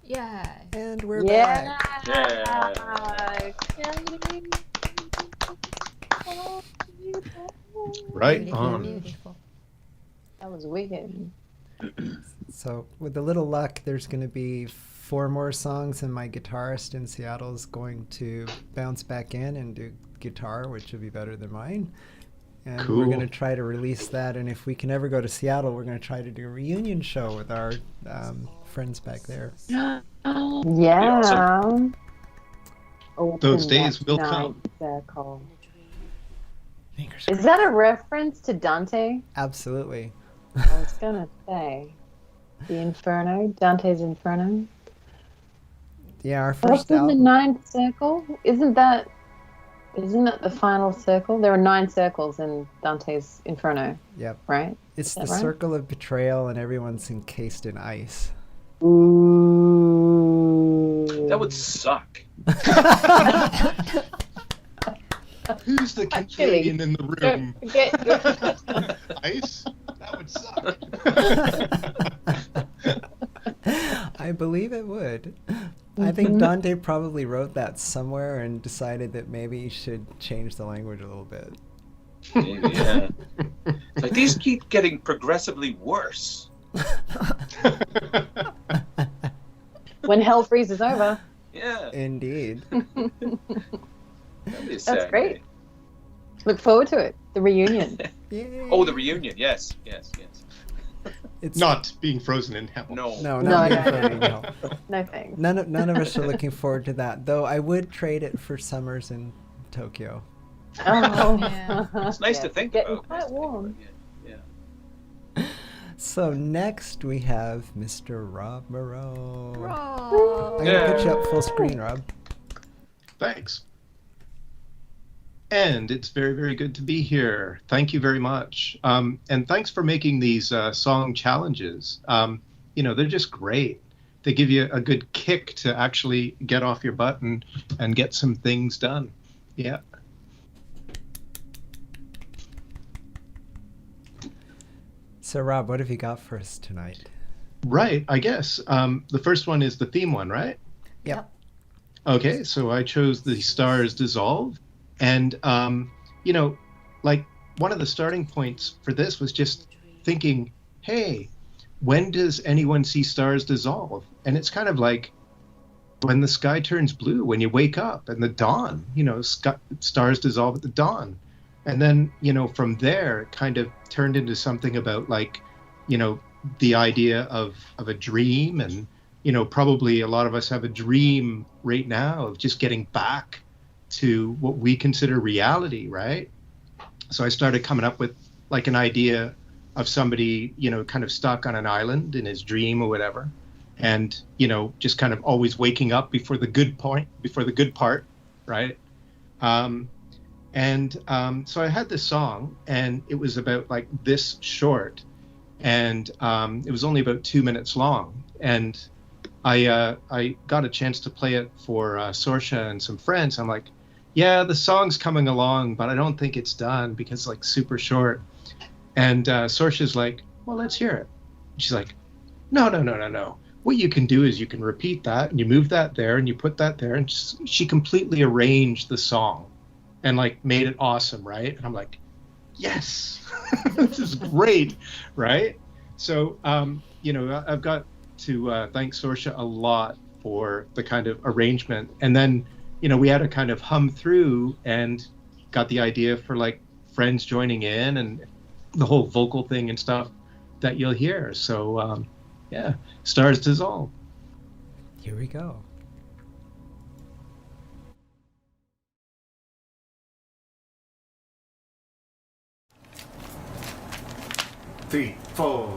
Yeah.
And we're back.
Yeah.
Right
Beautiful,
on.
beautiful.
That was wicked.
So with a little luck, there's going to be 4 more songs, and my guitarist in Seattle is going to bounce back in and do guitar, which will be better than mine. And we're going to
Cool.
try to release that. And if we can ever go to Seattle, we're going to try to do a reunion show with our friends back there.
Yeah.
awesome.
Open
Those days
that
will
night
come.
circle.
Fingers
Is that a reference to Dante?
Absolutely.
I was gonna say the Inferno, Dante's Inferno.
Yeah, our
What's
first
in the
album.
ninth circle? Isn't that the final circle? There are 9 circles in Dante's Inferno,
Yep.
right?
It's the
that right?
circle of betrayal, and everyone's encased in ice.
Ooh.
That would suck.
Who's the
Actually,
Canadian in the room?
Don't forget.
Ice? That would suck.
I believe it would. I think Dante probably wrote that somewhere and decided that maybe he should change the language a little bit.
Maybe, yeah. It's like these keep getting progressively worse.
When hell freezes over.
Yeah.
Indeed.
That'd be a
That's
sad
great.
day.
Look forward to it. The reunion.
Yay.
Oh, the reunion. Yes, yes, yes.
It's
Not being frozen in hell.
No.
no,
No,
not
no,
being
no,
floating
no.
hell.
No thanks.
None of us are looking forward to that. Though I would trade it for summers in Tokyo.
Oh.
Yeah.
It's nice to
Yes,
think
getting
about.
quite
Nice to think
warm.
about, yeah.
So next we have Mr. Rob Moreau.
Rob.
I'm gonna put you up full screen, Rob.
Thanks. And it's very, very good to be here. Thank you very much. And thanks for making these song challenges. They're just great. They give you a good kick to actually get off your butt and get some things done. Yeah.
So Rob, what have you got for us tonight?
Right, I guess. The first one is the theme one, right?
Yep.
Okay, so I chose The Stars Dissolve. And, like one of the starting points for this was just thinking, hey, when does anyone see stars dissolve? And it's kind of like when the sky turns blue, when you wake up and the dawn, stars dissolve at the dawn. And then, from there, it kind of turned into something about like, the idea of a dream. And, probably a lot of us have a dream right now of just getting back to what we consider reality, right? So I started coming up with like an idea of somebody, kind of stuck on an island in his dream or whatever. And, just kind of always waking up before the good part, right? So I had this song, and it was about like this short, and it was only about 2 minutes long. And I got a chance to play it for Sorsha and some friends. I'm like, yeah, the song's coming along, but I don't think it's done because it's like super short. And Sorsha's like, well, let's hear it. She's like, no. What you can do is you can repeat that and you move that there and you put that there. And she completely arranged the song and like made it awesome, right? And I'm like, yes, this is great, right? So, I've got to thank Sorsha a lot for the kind of arrangement. And then, we had to kind of hum through and got the idea for like friends joining in and the whole vocal thing and stuff that you'll hear. So, yeah, Stars Dissolve.
Here we go.
Three, four.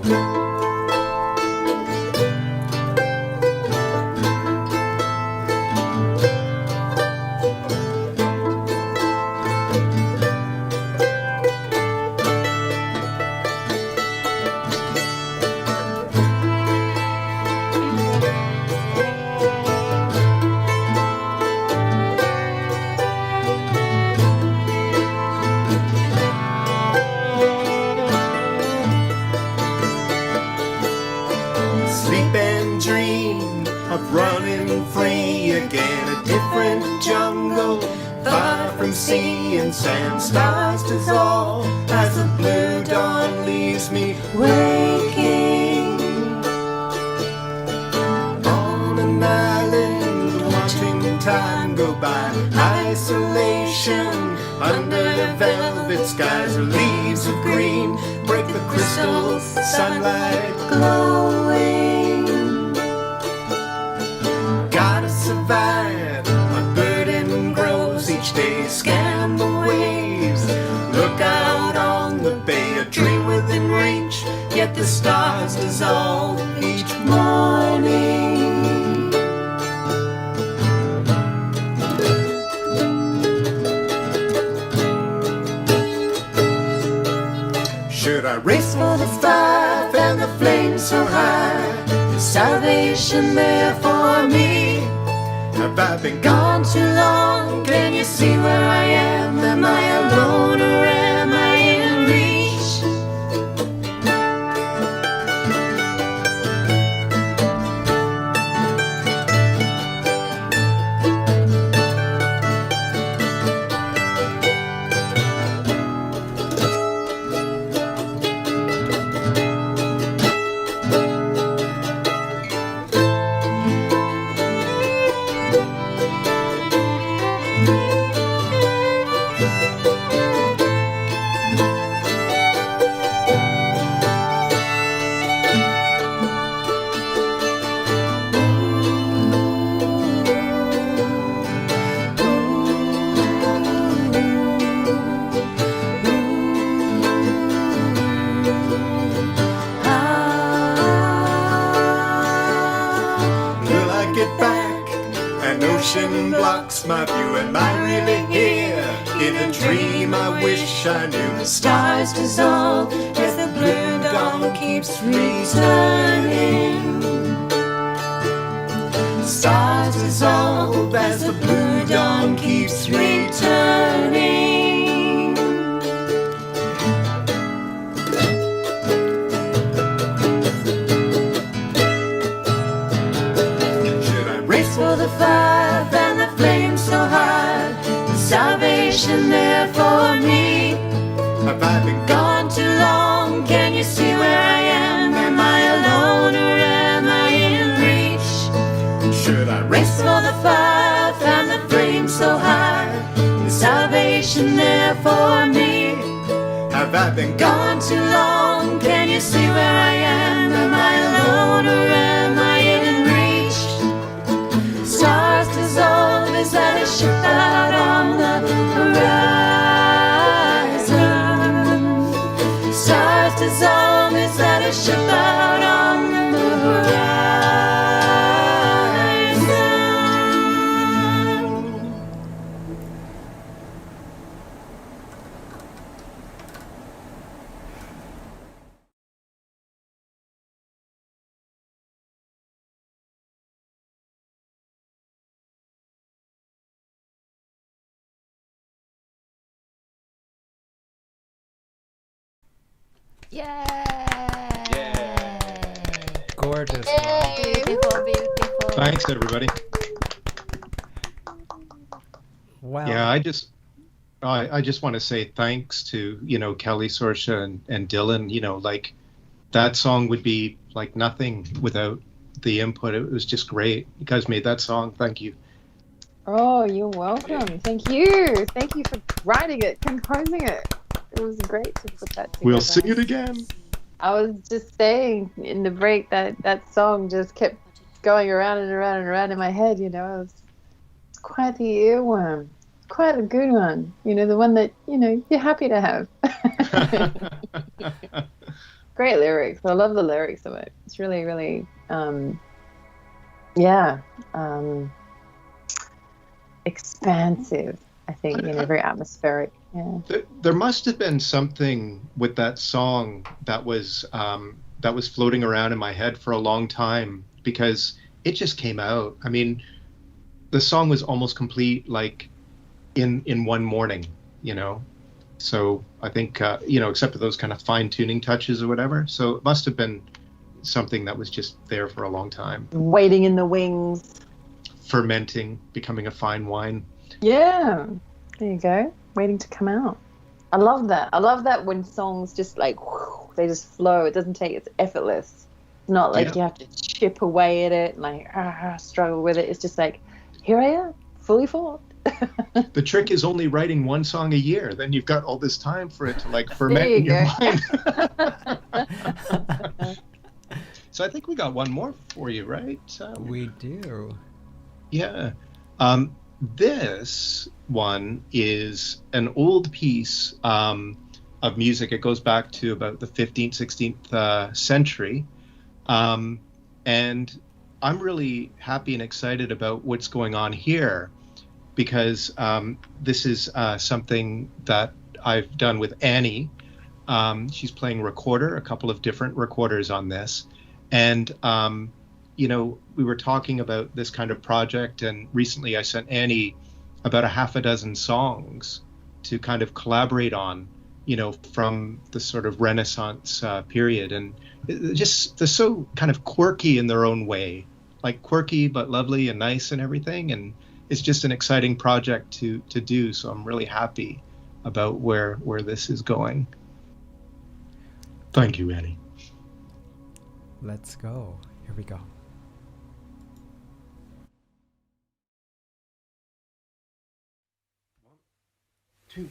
sea and sand. Stars dissolve as the blue dawn leaves me waking on an island, watching time go by. Isolation under the velvet skies, the leaves of green break the crystal sunlight glowing. Gotta survive, my burden grows each day. Scan the waves, look out on the bay. A dream within reach, yet the stars dissolve each morning. Should I race for the fire, fan the flames so high? Is salvation there for me? Have I been gone too long? Can you see where I am? Am I alone or am I in reach? Ocean blocks my view. Am I really here? In a dream I wish I knew. The stars dissolve as the blue dawn keeps returning. Stars dissolve as the blue dawn keeps returning. Should I race for the fire, fan the flame so high? Is salvation there for me? Have I been gone too long? Can you see where I am? Am I alone or am I in reach? Should I race for the fire, fan the flame so high? Is salvation there for me? Have I been gone too long? Can you see where I am? Am I alone or am I in reach? Stars dissolve, is that a ship out on the horizon? Stars dissolve, is that a ship out on the horizon?
Yay!
Gorgeous.
Beautiful, beautiful.
Thanks, everybody.
Wow.
Yeah, I just want to say thanks to, Kelly Sorsha and Dylan. Like that song would be like nothing without the input. It was just great. You guys made that song. Thank you.
Oh, you're welcome. Thank you. Thank you for writing it, composing it. It was great to put that together.
We'll sing it again.
I was just saying in the break that song just kept going around and around and around in my head, It's quite the earworm. Quite a good one. The one that, you're happy to have. Great lyrics. I love the lyrics of it. It's really, really, expansive, I think, very atmospheric. Yeah.
There must have been something with that song that was floating around in my head for a long time, because it just came out. I mean, the song was almost complete, like in one morning, So I think, except for those kind of fine tuning touches or whatever. So it must have been something that was just there for a long time.
Waiting in the wings.
Fermenting, becoming a fine wine.
Yeah. There you go. waiting to come out. I love that. I love that when songs just like they just flow. It doesn't take. It's effortless. It's not like you have to chip away at it and like struggle with it. It's just like, here I am, fully formed.
The trick is only writing one song a year. Then you've got all this time for it to like ferment in your mind. So I think we got one more for you, right?
We do.
Yeah. This one is an old piece of music. It goes back to about the 15th, 16th century. And I'm really happy and excited about what's going on here because this is something that I've done with Annie. She's playing recorder, a couple of different recorders on this. And, you know, we were talking about this kind of project, and recently I sent Annie about a half a dozen songs to kind of collaborate on, you know, from the sort of Renaissance period. And they're so kind of quirky in their own way, like quirky but lovely and nice and everything. And it's just an exciting project to do. So I'm really happy about where this is going. Thank you, Annie.
Let's go. Here we go.
Two.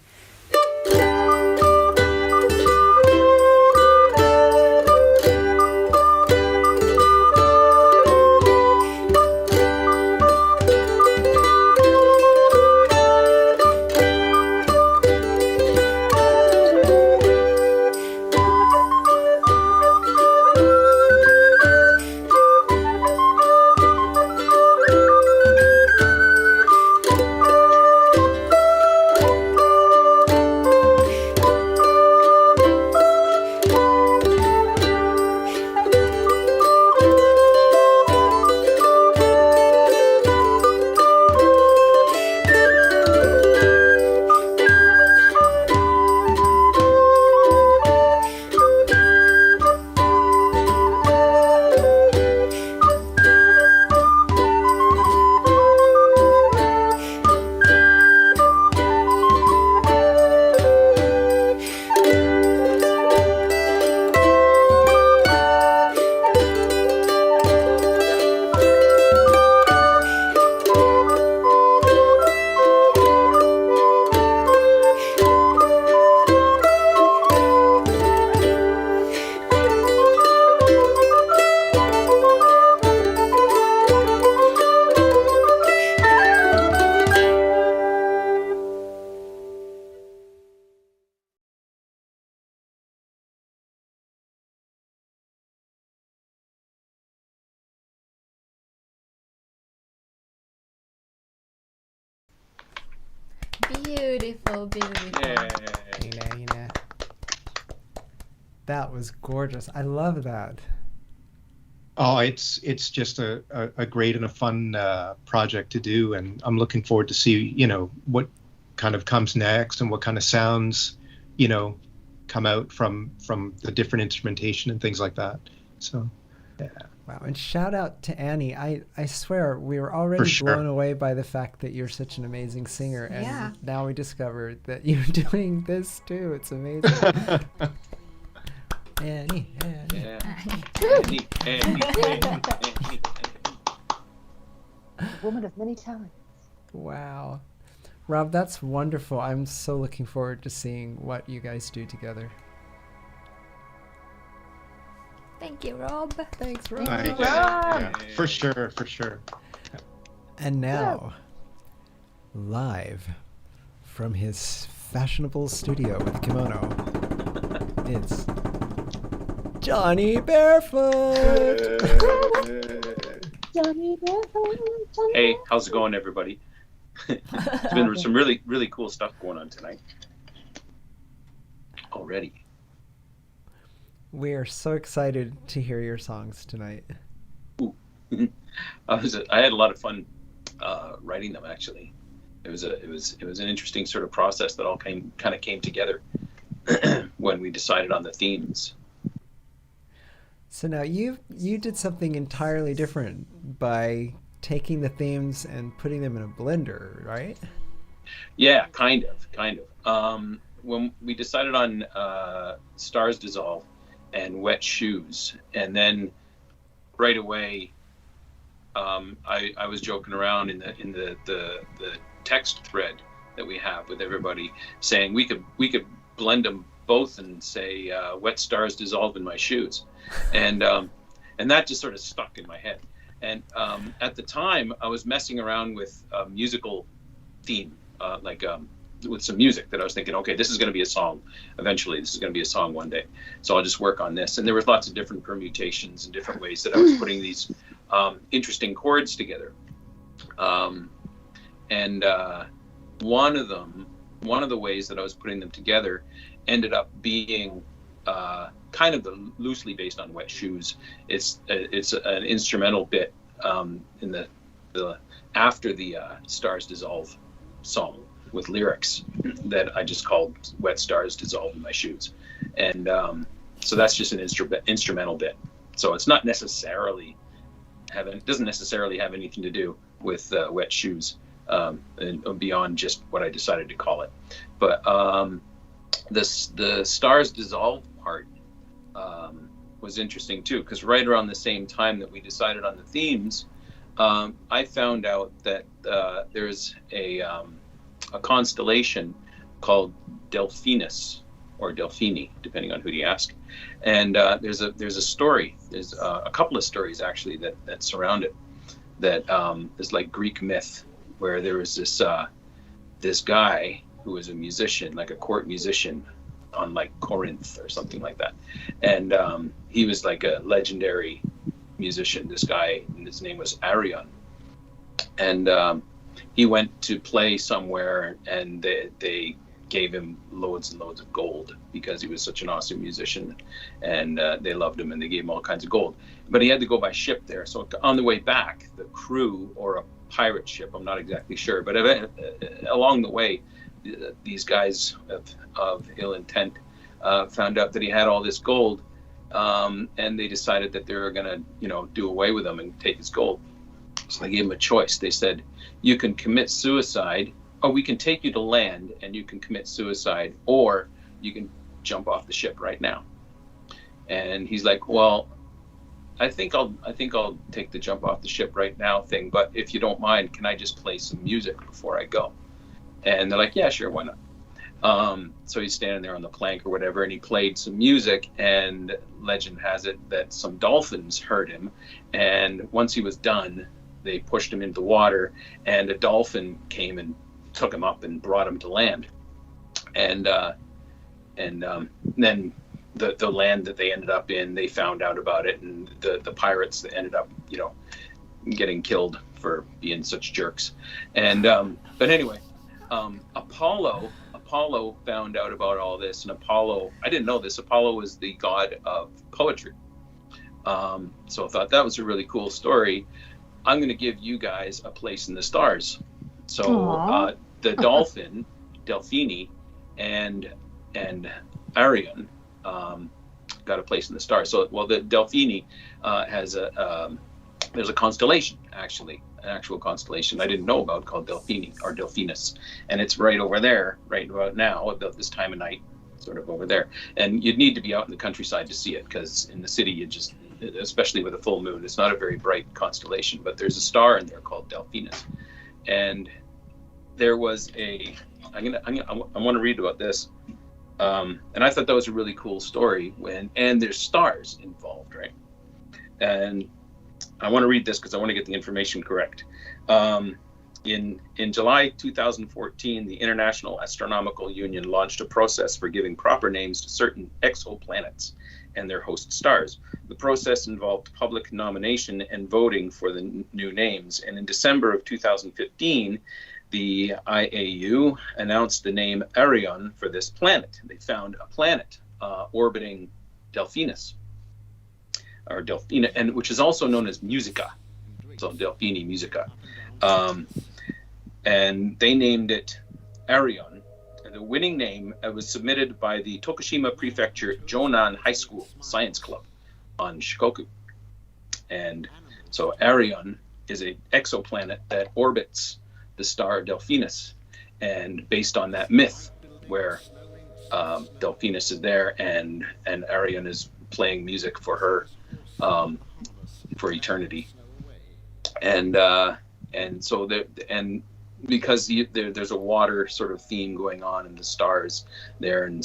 Beautiful, beautiful.
Hina. That was gorgeous. I love that.
Oh, it's just a great and a fun project to do, and I'm looking forward to see, you know, what kind of comes next and what kind of sounds, you know, come out from the different instrumentation and things like that. So, yeah.
Wow, and shout out to Annie. I swear we were already blown away by the fact that you're such an amazing singer, and now we discovered that you're doing this too. It's amazing. Annie.
Woman of many talents.
Wow. Rob, that's wonderful. I'm so looking forward to seeing what you guys do together.
Thank you, Rob.
Thanks, Rob.
Yeah, for sure.
And now, live from his fashionable studio with kimono, it's Johnny Barefoot.
Johnny Barefoot.
Hey, how's it going, everybody? There's been some really, really cool stuff going on tonight already.
We are so excited to hear your songs tonight.
Ooh. I had a lot of fun writing them. Actually, it was an interesting sort of process that all came together when we decided on the themes.
So now you did something entirely different by taking the themes and putting them in a blender, right?
Yeah, kind of. When we decided on Stars Dissolve and Wet Shoes, and then right away, I was joking around in the text thread that we have with everybody, saying we could blend them both and say Wet Stars Dissolve in My Shoes, and that just sort of stuck in my head. And at the time, I was messing around with a musical theme, with some music that I was thinking, okay, this is going to be a song. Eventually, this is going to be a song one day. So I'll just work on this. And there was lots of different permutations and different ways that I was putting these interesting chords together. And one of the ways that I was putting them together ended up being kind of loosely based on Wet Shoes. It's an instrumental bit in the after the Stars Dissolve song with lyrics that I just called Wet Stars Dissolve in My Shoes. And so that's just an instrumental bit. So it's not necessarily doesn't necessarily have anything to do with Wet Shoes and beyond just what I decided to call it. But the Stars Dissolve part was interesting too, because right around the same time that we decided on the themes, I found out that there's a constellation called Delphinus, or Delphini, depending on who you ask. And there's a story. There's a couple of stories actually that surround it. That is like Greek myth, where there was this guy who was a musician, like a court musician, on like Corinth or something like that. And he was like a legendary musician. This guy, and his name was Arion. And he went to play somewhere, and they gave him loads and loads of gold because he was such an awesome musician, and they loved him, and they gave him all kinds of gold. But he had to go by ship there. So on the way back, the crew, or a pirate ship, I'm not exactly sure, but along the way, these guys of ill intent found out that he had all this gold, and they decided that they were going to, do away with him and take his gold. So they gave him a choice. They said, you can commit suicide, or we can take you to land and you can commit suicide, or you can jump off the ship right now. And he's like, well, I think I'll take the jump off the ship right now thing, but if you don't mind, can I just play some music before I go? And they're like, yeah, sure, why not? So he's standing there on the plank or whatever, and he played some music, and legend has it that some dolphins heard him, and once he was done, they pushed him into the water, and a dolphin came and took him up and brought him to land. And then the land that they ended up in, they found out about it, and the pirates that ended up, getting killed for being such jerks. And but anyway, Apollo found out about all this, and Apollo, I didn't know this, Apollo was the god of poetry. So I thought that was a really cool story. I'm going to give you guys a place in the stars. So the dolphin, Delphini, and Arion got a place in the stars. So, the Delphini has there's a constellation, actually, an actual constellation I didn't know about, called Delphini, or Delphinus, and it's right over there, right about now, about this time of night, sort of over there. And you'd need to be out in the countryside to see it, because in the city, you just, especially with a full moon, it's not a very bright constellation, but there's a star in there called Delphinus. And there was I want to read about this. And I thought that was a really cool story, and there's stars involved, right? And I want to read this because I want to get the information correct. In July 2014, the International Astronomical Union launched a process for giving proper names to certain exoplanets and their host stars. The process involved public nomination and voting for the new names. And in December of 2015, the IAU announced the name Arion for this planet. They found a planet orbiting Delphinus, or Delphina, and which is also known as Musica. So Delphini Musica. And they named it Arion. And the winning name was submitted by the Tokushima Prefecture Jonan High School Science Club on Shikoku. And so Arion is an exoplanet that orbits the star Delphinus. and based on that myth where Delphinus is there and Arion is playing music for her for eternity, and so because there's a water sort of theme going on in the stars there, and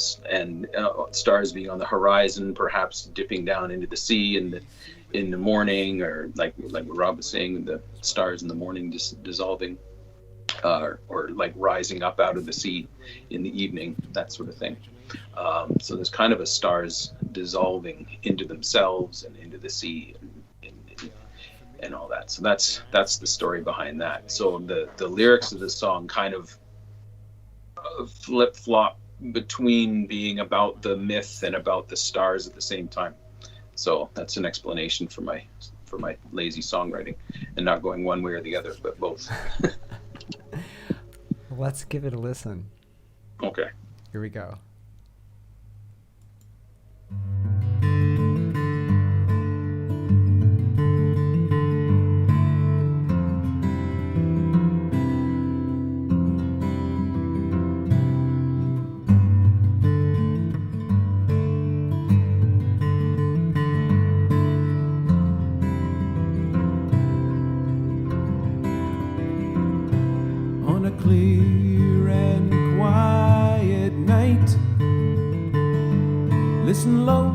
stars being on the horizon, perhaps dipping down into the sea in the morning, or like what Rob was saying, the stars in the morning just dissolving, or like rising up out of the sea in the evening, that sort of thing. So there's kind of a stars dissolving into themselves and into the sea and all that. So that's the story behind that. So the lyrics of the song kind of flip-flop between being about the myth and about the stars at the same time. So that's an explanation for my lazy songwriting, and not going one way or the other, but both.
Let's give it a listen.
Okay.
Here we go.
On a clear and quiet night, listen low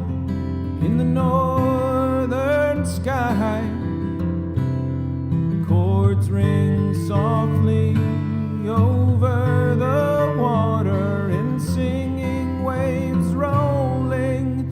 in the northern sky. Chords ring softly over the water in singing waves rolling.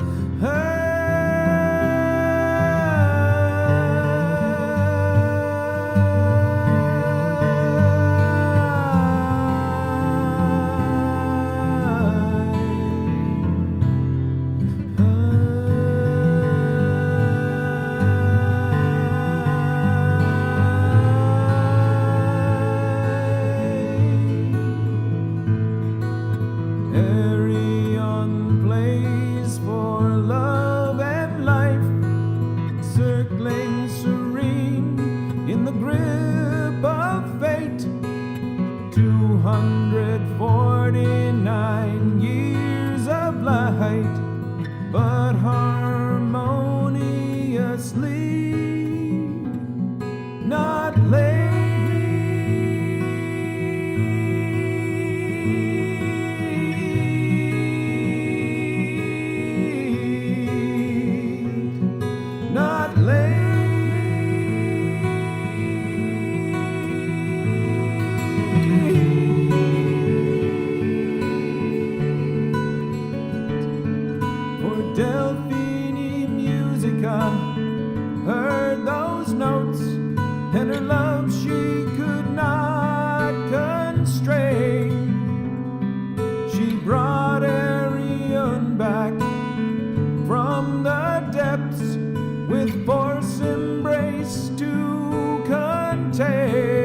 Arion plays for love and life, circling serene in the grip of fate. 249 years of light, but harmoniously, not late, not for Delphine Musica heard those notes, and her love she could not constrain. She brought Arion back from the depths with force embrace to contain.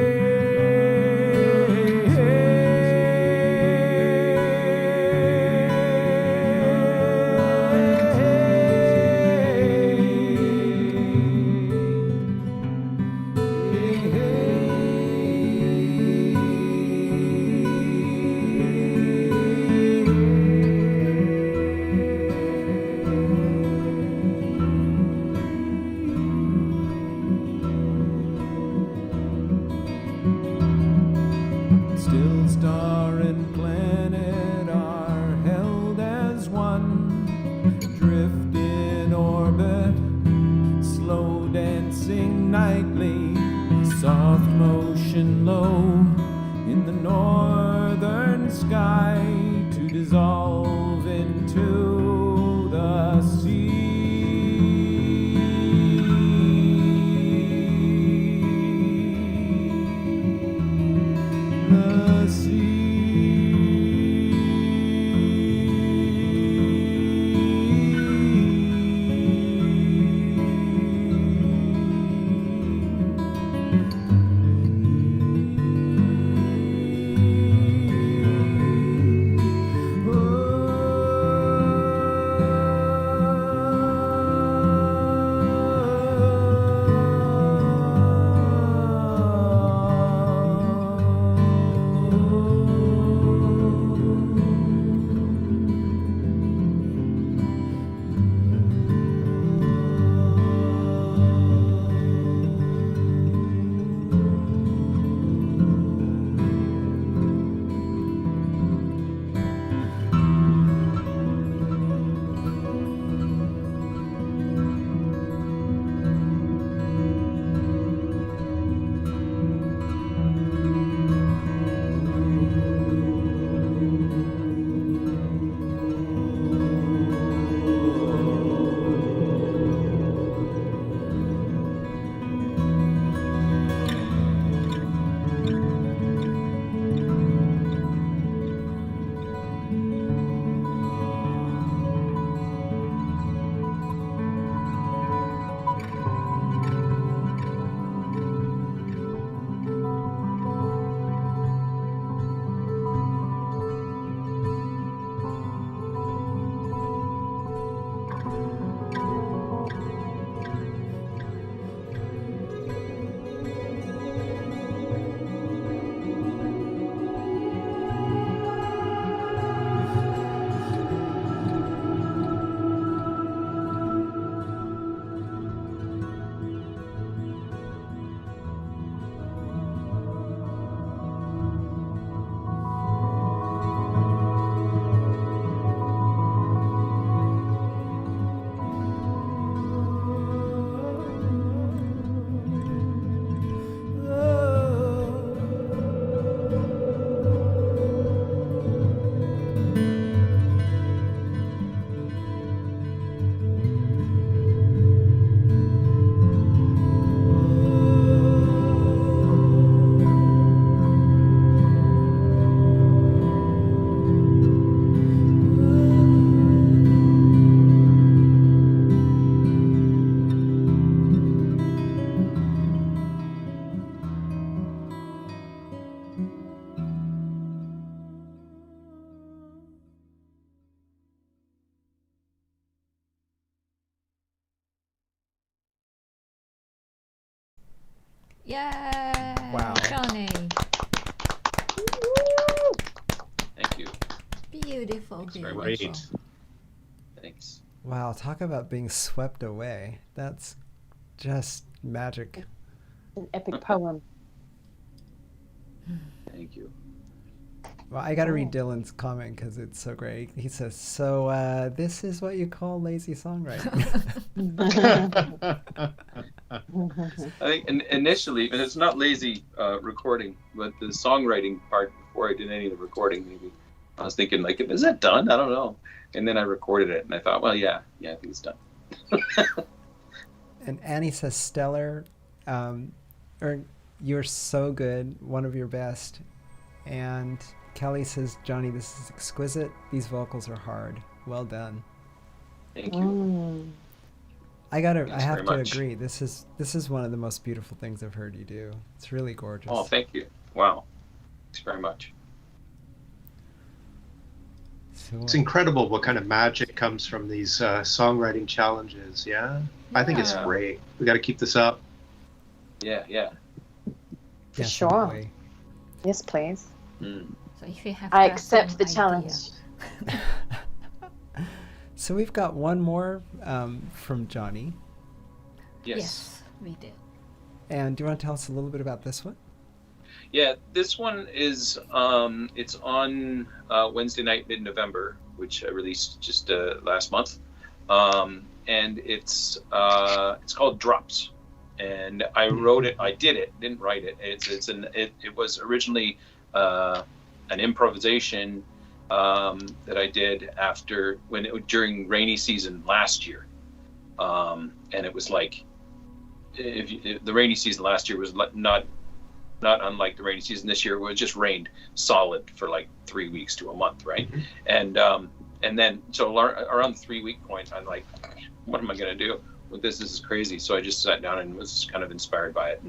Yay!
Wow.
Johnny.
Thank you.
Beautiful,
Thanks very
beautiful.
much. Thanks.
Wow, talk about being swept away. That's just magic.
An epic poem.
Thank you.
Well, I got to read Dylan's comment because it's so great. He says, "So this is what you call lazy songwriting."
I think initially, and it's not lazy recording, but the songwriting part before I did any of the recording, maybe I was thinking like, is that done? I don't know. And then I recorded it, and I thought, well, yeah, I think it's done.
And Annie says, "Stellar, or you're so good, one of your best." And Kelly says, "Johnny, this is exquisite. These vocals are hard. Well done."
Thank you.
I
Thanks
have
very
to
much.
agree. This is one of the most beautiful things I've heard you do. It's really gorgeous.
Oh, thank you. Wow. Thanks very much.
So,
It's incredible what kind of magic comes from these songwriting challenges. Yeah, I think it's
Yeah.
great. We got to keep this up.
Yeah.
For sure.
definitely.
Yes, please.
Mm.
So if you have
I
got
accept
some
the
idea-
challenge.
So we've got one more from Johnny.
Yes.
we did.
And do you want to tell us a little bit about this one?
Yeah, this one is it's on Wednesday night, mid-November, which I released just last month, and it's called Drops, and I wrote it. I didn't write it. It was originally an improvisation that I did during rainy season last year, and it was like the rainy season last year was not unlike the rainy season this year, where it just rained solid for like 3 weeks to a month, right? And then so around the 3 week point, I'm like, what am I gonna do with this? This is crazy. So I just sat down and was kind of inspired by it,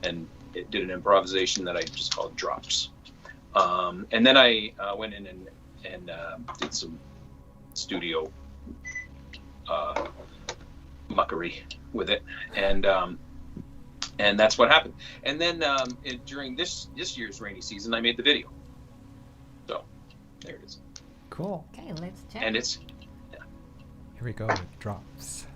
and it did an improvisation that I just called Drops. And then I went in and did some studio muckery with it, and that's what happened. And then during this year's rainy season, I made the video. So there it is.
Cool.
Okay, let's check.
And it's
Here we go with Drops.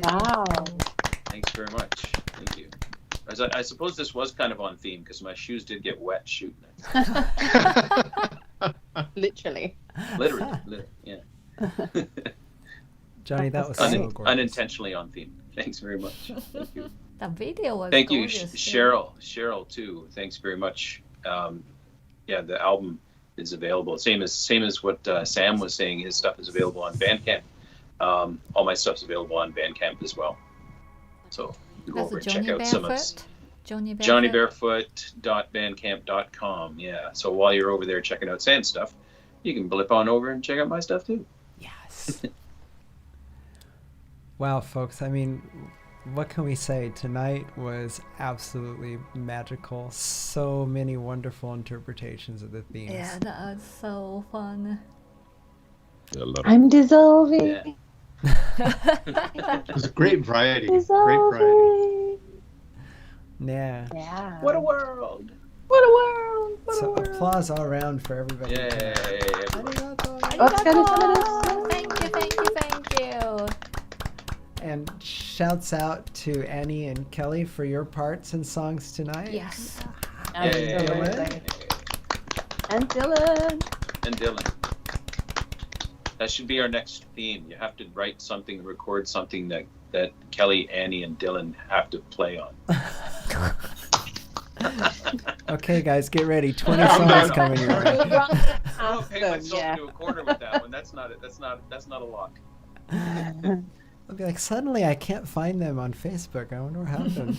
Wow.
Thanks very much. Thank you. I suppose this was kind of on theme because my shoes did get wet shooting it.
Literally.
Literally, yeah.
Johnny, that was so gorgeous.
Unintentionally on theme. Thanks very much. Thank you.
The video was
Thank you,
gorgeous.
Cheryl too. Thanks very much. Yeah, the album is available. Same as what Sam was saying. His stuff is available on Bandcamp. All my stuff's available on Bandcamp as well. So you go
That's
over and
Johnny
check out some of it.
Barefoot?
JohnnyBarefoot.bandcamp.com. Yeah. So while you're over there checking out Sam's stuff, you can blip on over and check out my stuff too.
Yes. Wow, folks. I mean, what can we say? Tonight was absolutely magical. So many wonderful interpretations of the themes.
Yeah, that was so fun.
I'm dissolving.
Yeah.
It was a great variety.
Dissolving.
Great variety.
Yeah.
Yeah.
What a world!
What a world! What a
So
world!
applause all around for everybody.
Yay!
Arigato.
Thank you.
And shouts out to Annie and Kelly for your parts and songs tonight.
Yes.
Yay.
Absolutely. And Dylan.
And Dylan. That should be our next theme. You have to write something, record something that Kelly, Annie, and Dylan have to play on.
Okay, guys, get ready. 20 songs coming your way.
I'll pay myself into a corner with that one. That's not a lock.
I'll be like, suddenly I can't find them on Facebook. I wonder what happened.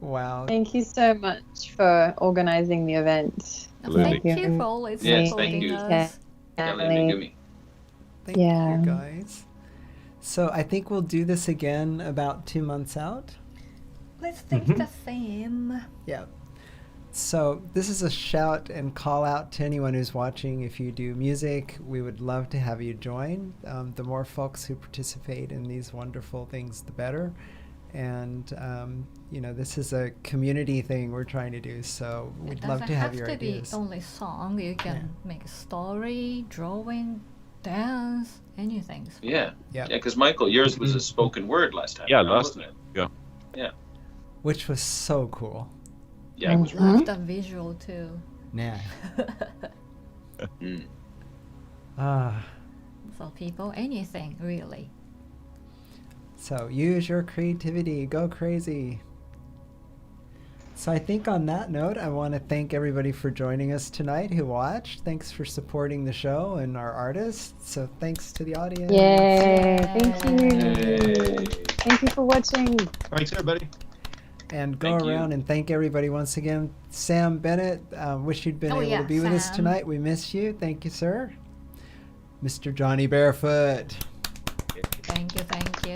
Wow.
Thank you so much for organizing the event.
Absolutely.
Thank you for always
Yes,
supporting
thank you.
us.
Kelly and Megumi.
Thank
Yeah.
you, guys. So I think we'll do this again about 2 months out.
Let's think the theme.
Yeah. So this is a shout and call out to anyone who's watching. If you do music, we would love to have you join. The more folks who participate in these wonderful things, the better. And this is a community thing we're trying to do. So we'd
It
love
doesn't
to have
have
your
to
ideas.
be only song. You can make a story, drawing, dance, anything.
Yeah.
Yeah.
Yeah, because Michael, yours was a spoken word last time.
Yeah,
around,
last
wasn't
time.
it?
Yeah.
Yeah.
Which was so cool.
Yeah, it was
Love the visual too.
Yeah.
Mm.
So people, anything really.
So use your creativity, go crazy. So I think on that note, I want to thank everybody for joining us tonight who watched. Thanks for supporting the show and our artists. So thanks to the audience.
Yay! Thank you.
Hey.
Thank you for watching.
Thanks, everybody.
And go
Thank you.
around and thank everybody once again. Sam Bennett, wish you'd been
Oh,
able
yeah,
to be with us
Sam.
tonight. We miss you. Thank you, sir. Mr. Johnny Barefoot.
Thank you, thank you.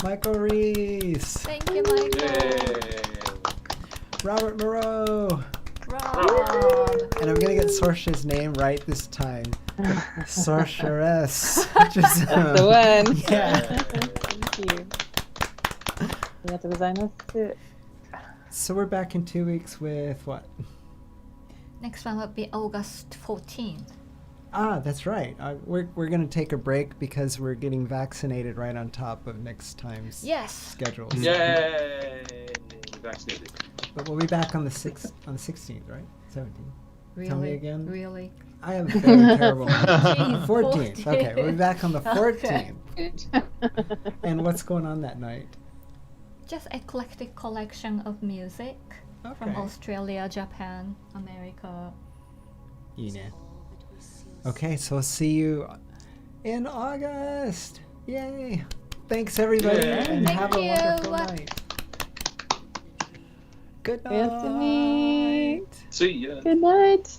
Michael Reese.
Thank you, Michael.
Yay.
Robert Moreau.
Rob.
And I'm going to get Sorcia's name right this time. Sorceress. Which is,
That's the one.
Yeah.
Thank you. ありがとうございます。
So we're back in 2 weeks with what?
Next one will be August 14th.
Ah, that's right. We're going to take a break because we're getting vaccinated right on top of next time's
Yes.
schedules.
Yay! Vaccinated.
But we'll be back on the 16th, right? 17th.
Really?
Tell me again.
Really?
I have a very terrible memory.
14th.
14th. Okay, we'll be back on the 14th.
Good.
And what's going on that night?
Just eclectic collection of music from
Okay.
Australia, Japan, America.
Okay, so we'll see you in August. Yay! Thanks, everybody,
Yay.
and
Thank
have a
you.
wonderful night. Good night.
Good night.
See ya.
Good night.